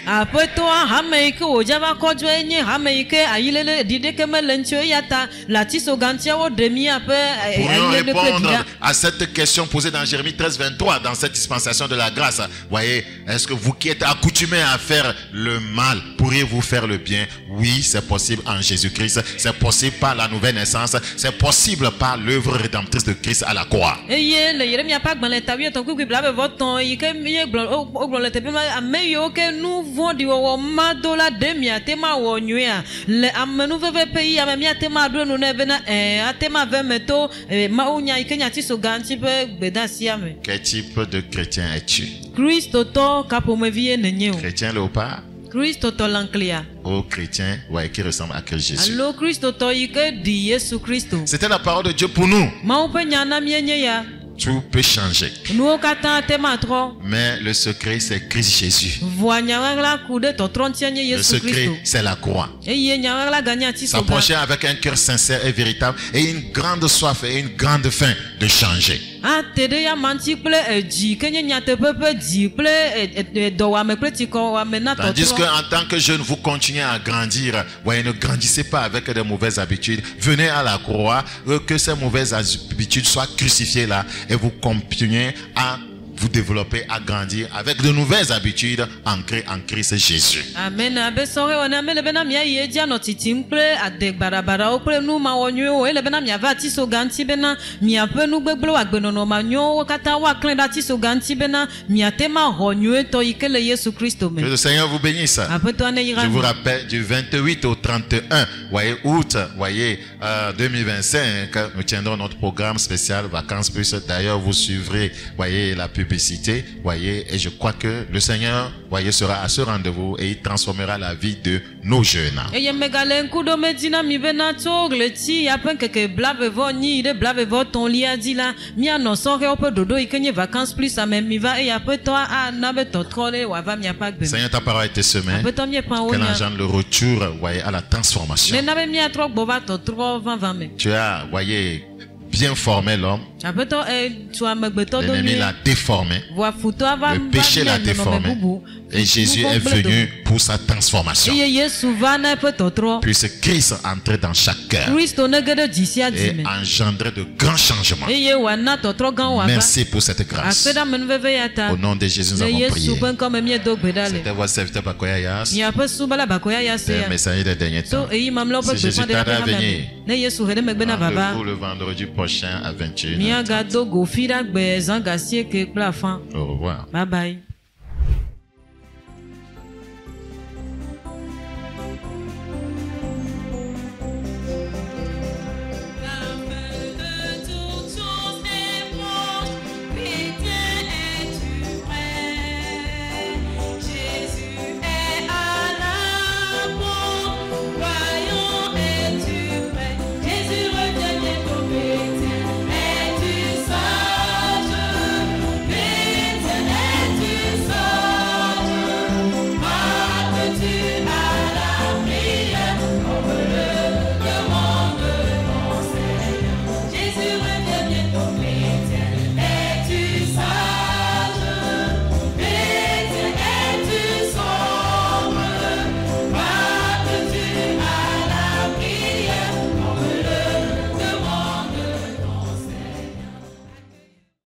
Pourrions répondre à cette question posée dans Jérémie 13, 23, dans cette dispensation de la grâce. Voyez, est-ce que vous qui êtes accoutumés à faire le mal, pourriez-vous faire le bien? Oui, c'est possible en Jésus-Christ. C'est possible par la nouvelle naissance. C'est possible par l'œuvre rédemptrice de Christ à la croix. Quel type de chrétien es-tu? Christo to kapomevie nenye. Chrétien le pas? Christo to lanklia. Au chrétien, ouais, qui ressemble à Christ Jésus. Allo Christo to ike di Yesu Christo. C'était la parole de Dieu pour nous. Maupe nyana mienye ya. Tout peut changer. Nous kata tema tro. Mais le secret, c'est Christ Jésus. Le secret, c'est la croix. S'approcher avec un cœur sincère et véritable et une grande soif et une grande faim de changer. Tandis qu'en tant que jeune, vous continuez à grandir. Ouais, ne grandissez pas avec de mauvaises habitudes. Venez à la croix, que ces mauvaises habitudes soient crucifiées là. Et vous continuez à vous développer, à grandir avec de nouvelles habitudes ancrées en Christ Jésus. Amen. Que le Seigneur vous bénisse. Je vous rappelle du 28 au 31 août 2025, nous tiendrons notre programme spécial Vacances Plus. D'ailleurs, vous suivrez la publicité, et je crois que le Seigneur sera à ce rendez-vous et il transformera la vie de nos jeunes. Seigneur, ta parole a été semée, qu'elle engendre le retour à la transformation. Tu as bien formé l'homme. L'ennemi l'a déformé. Le péché l'a déformé. Et Jésus est venu pour sa transformation. Puisse Christ entrer dans chaque cœur et engendrer de grands changements. Merci pour cette grâce. Au nom de Jésus, nous avons prié. C'était votre serviteur Bakoya Yas, le messager des derniers temps. Si Jésus tarde à venir, rendez-vous le vendredi prochain à 21h. Au revoir. Bye bye.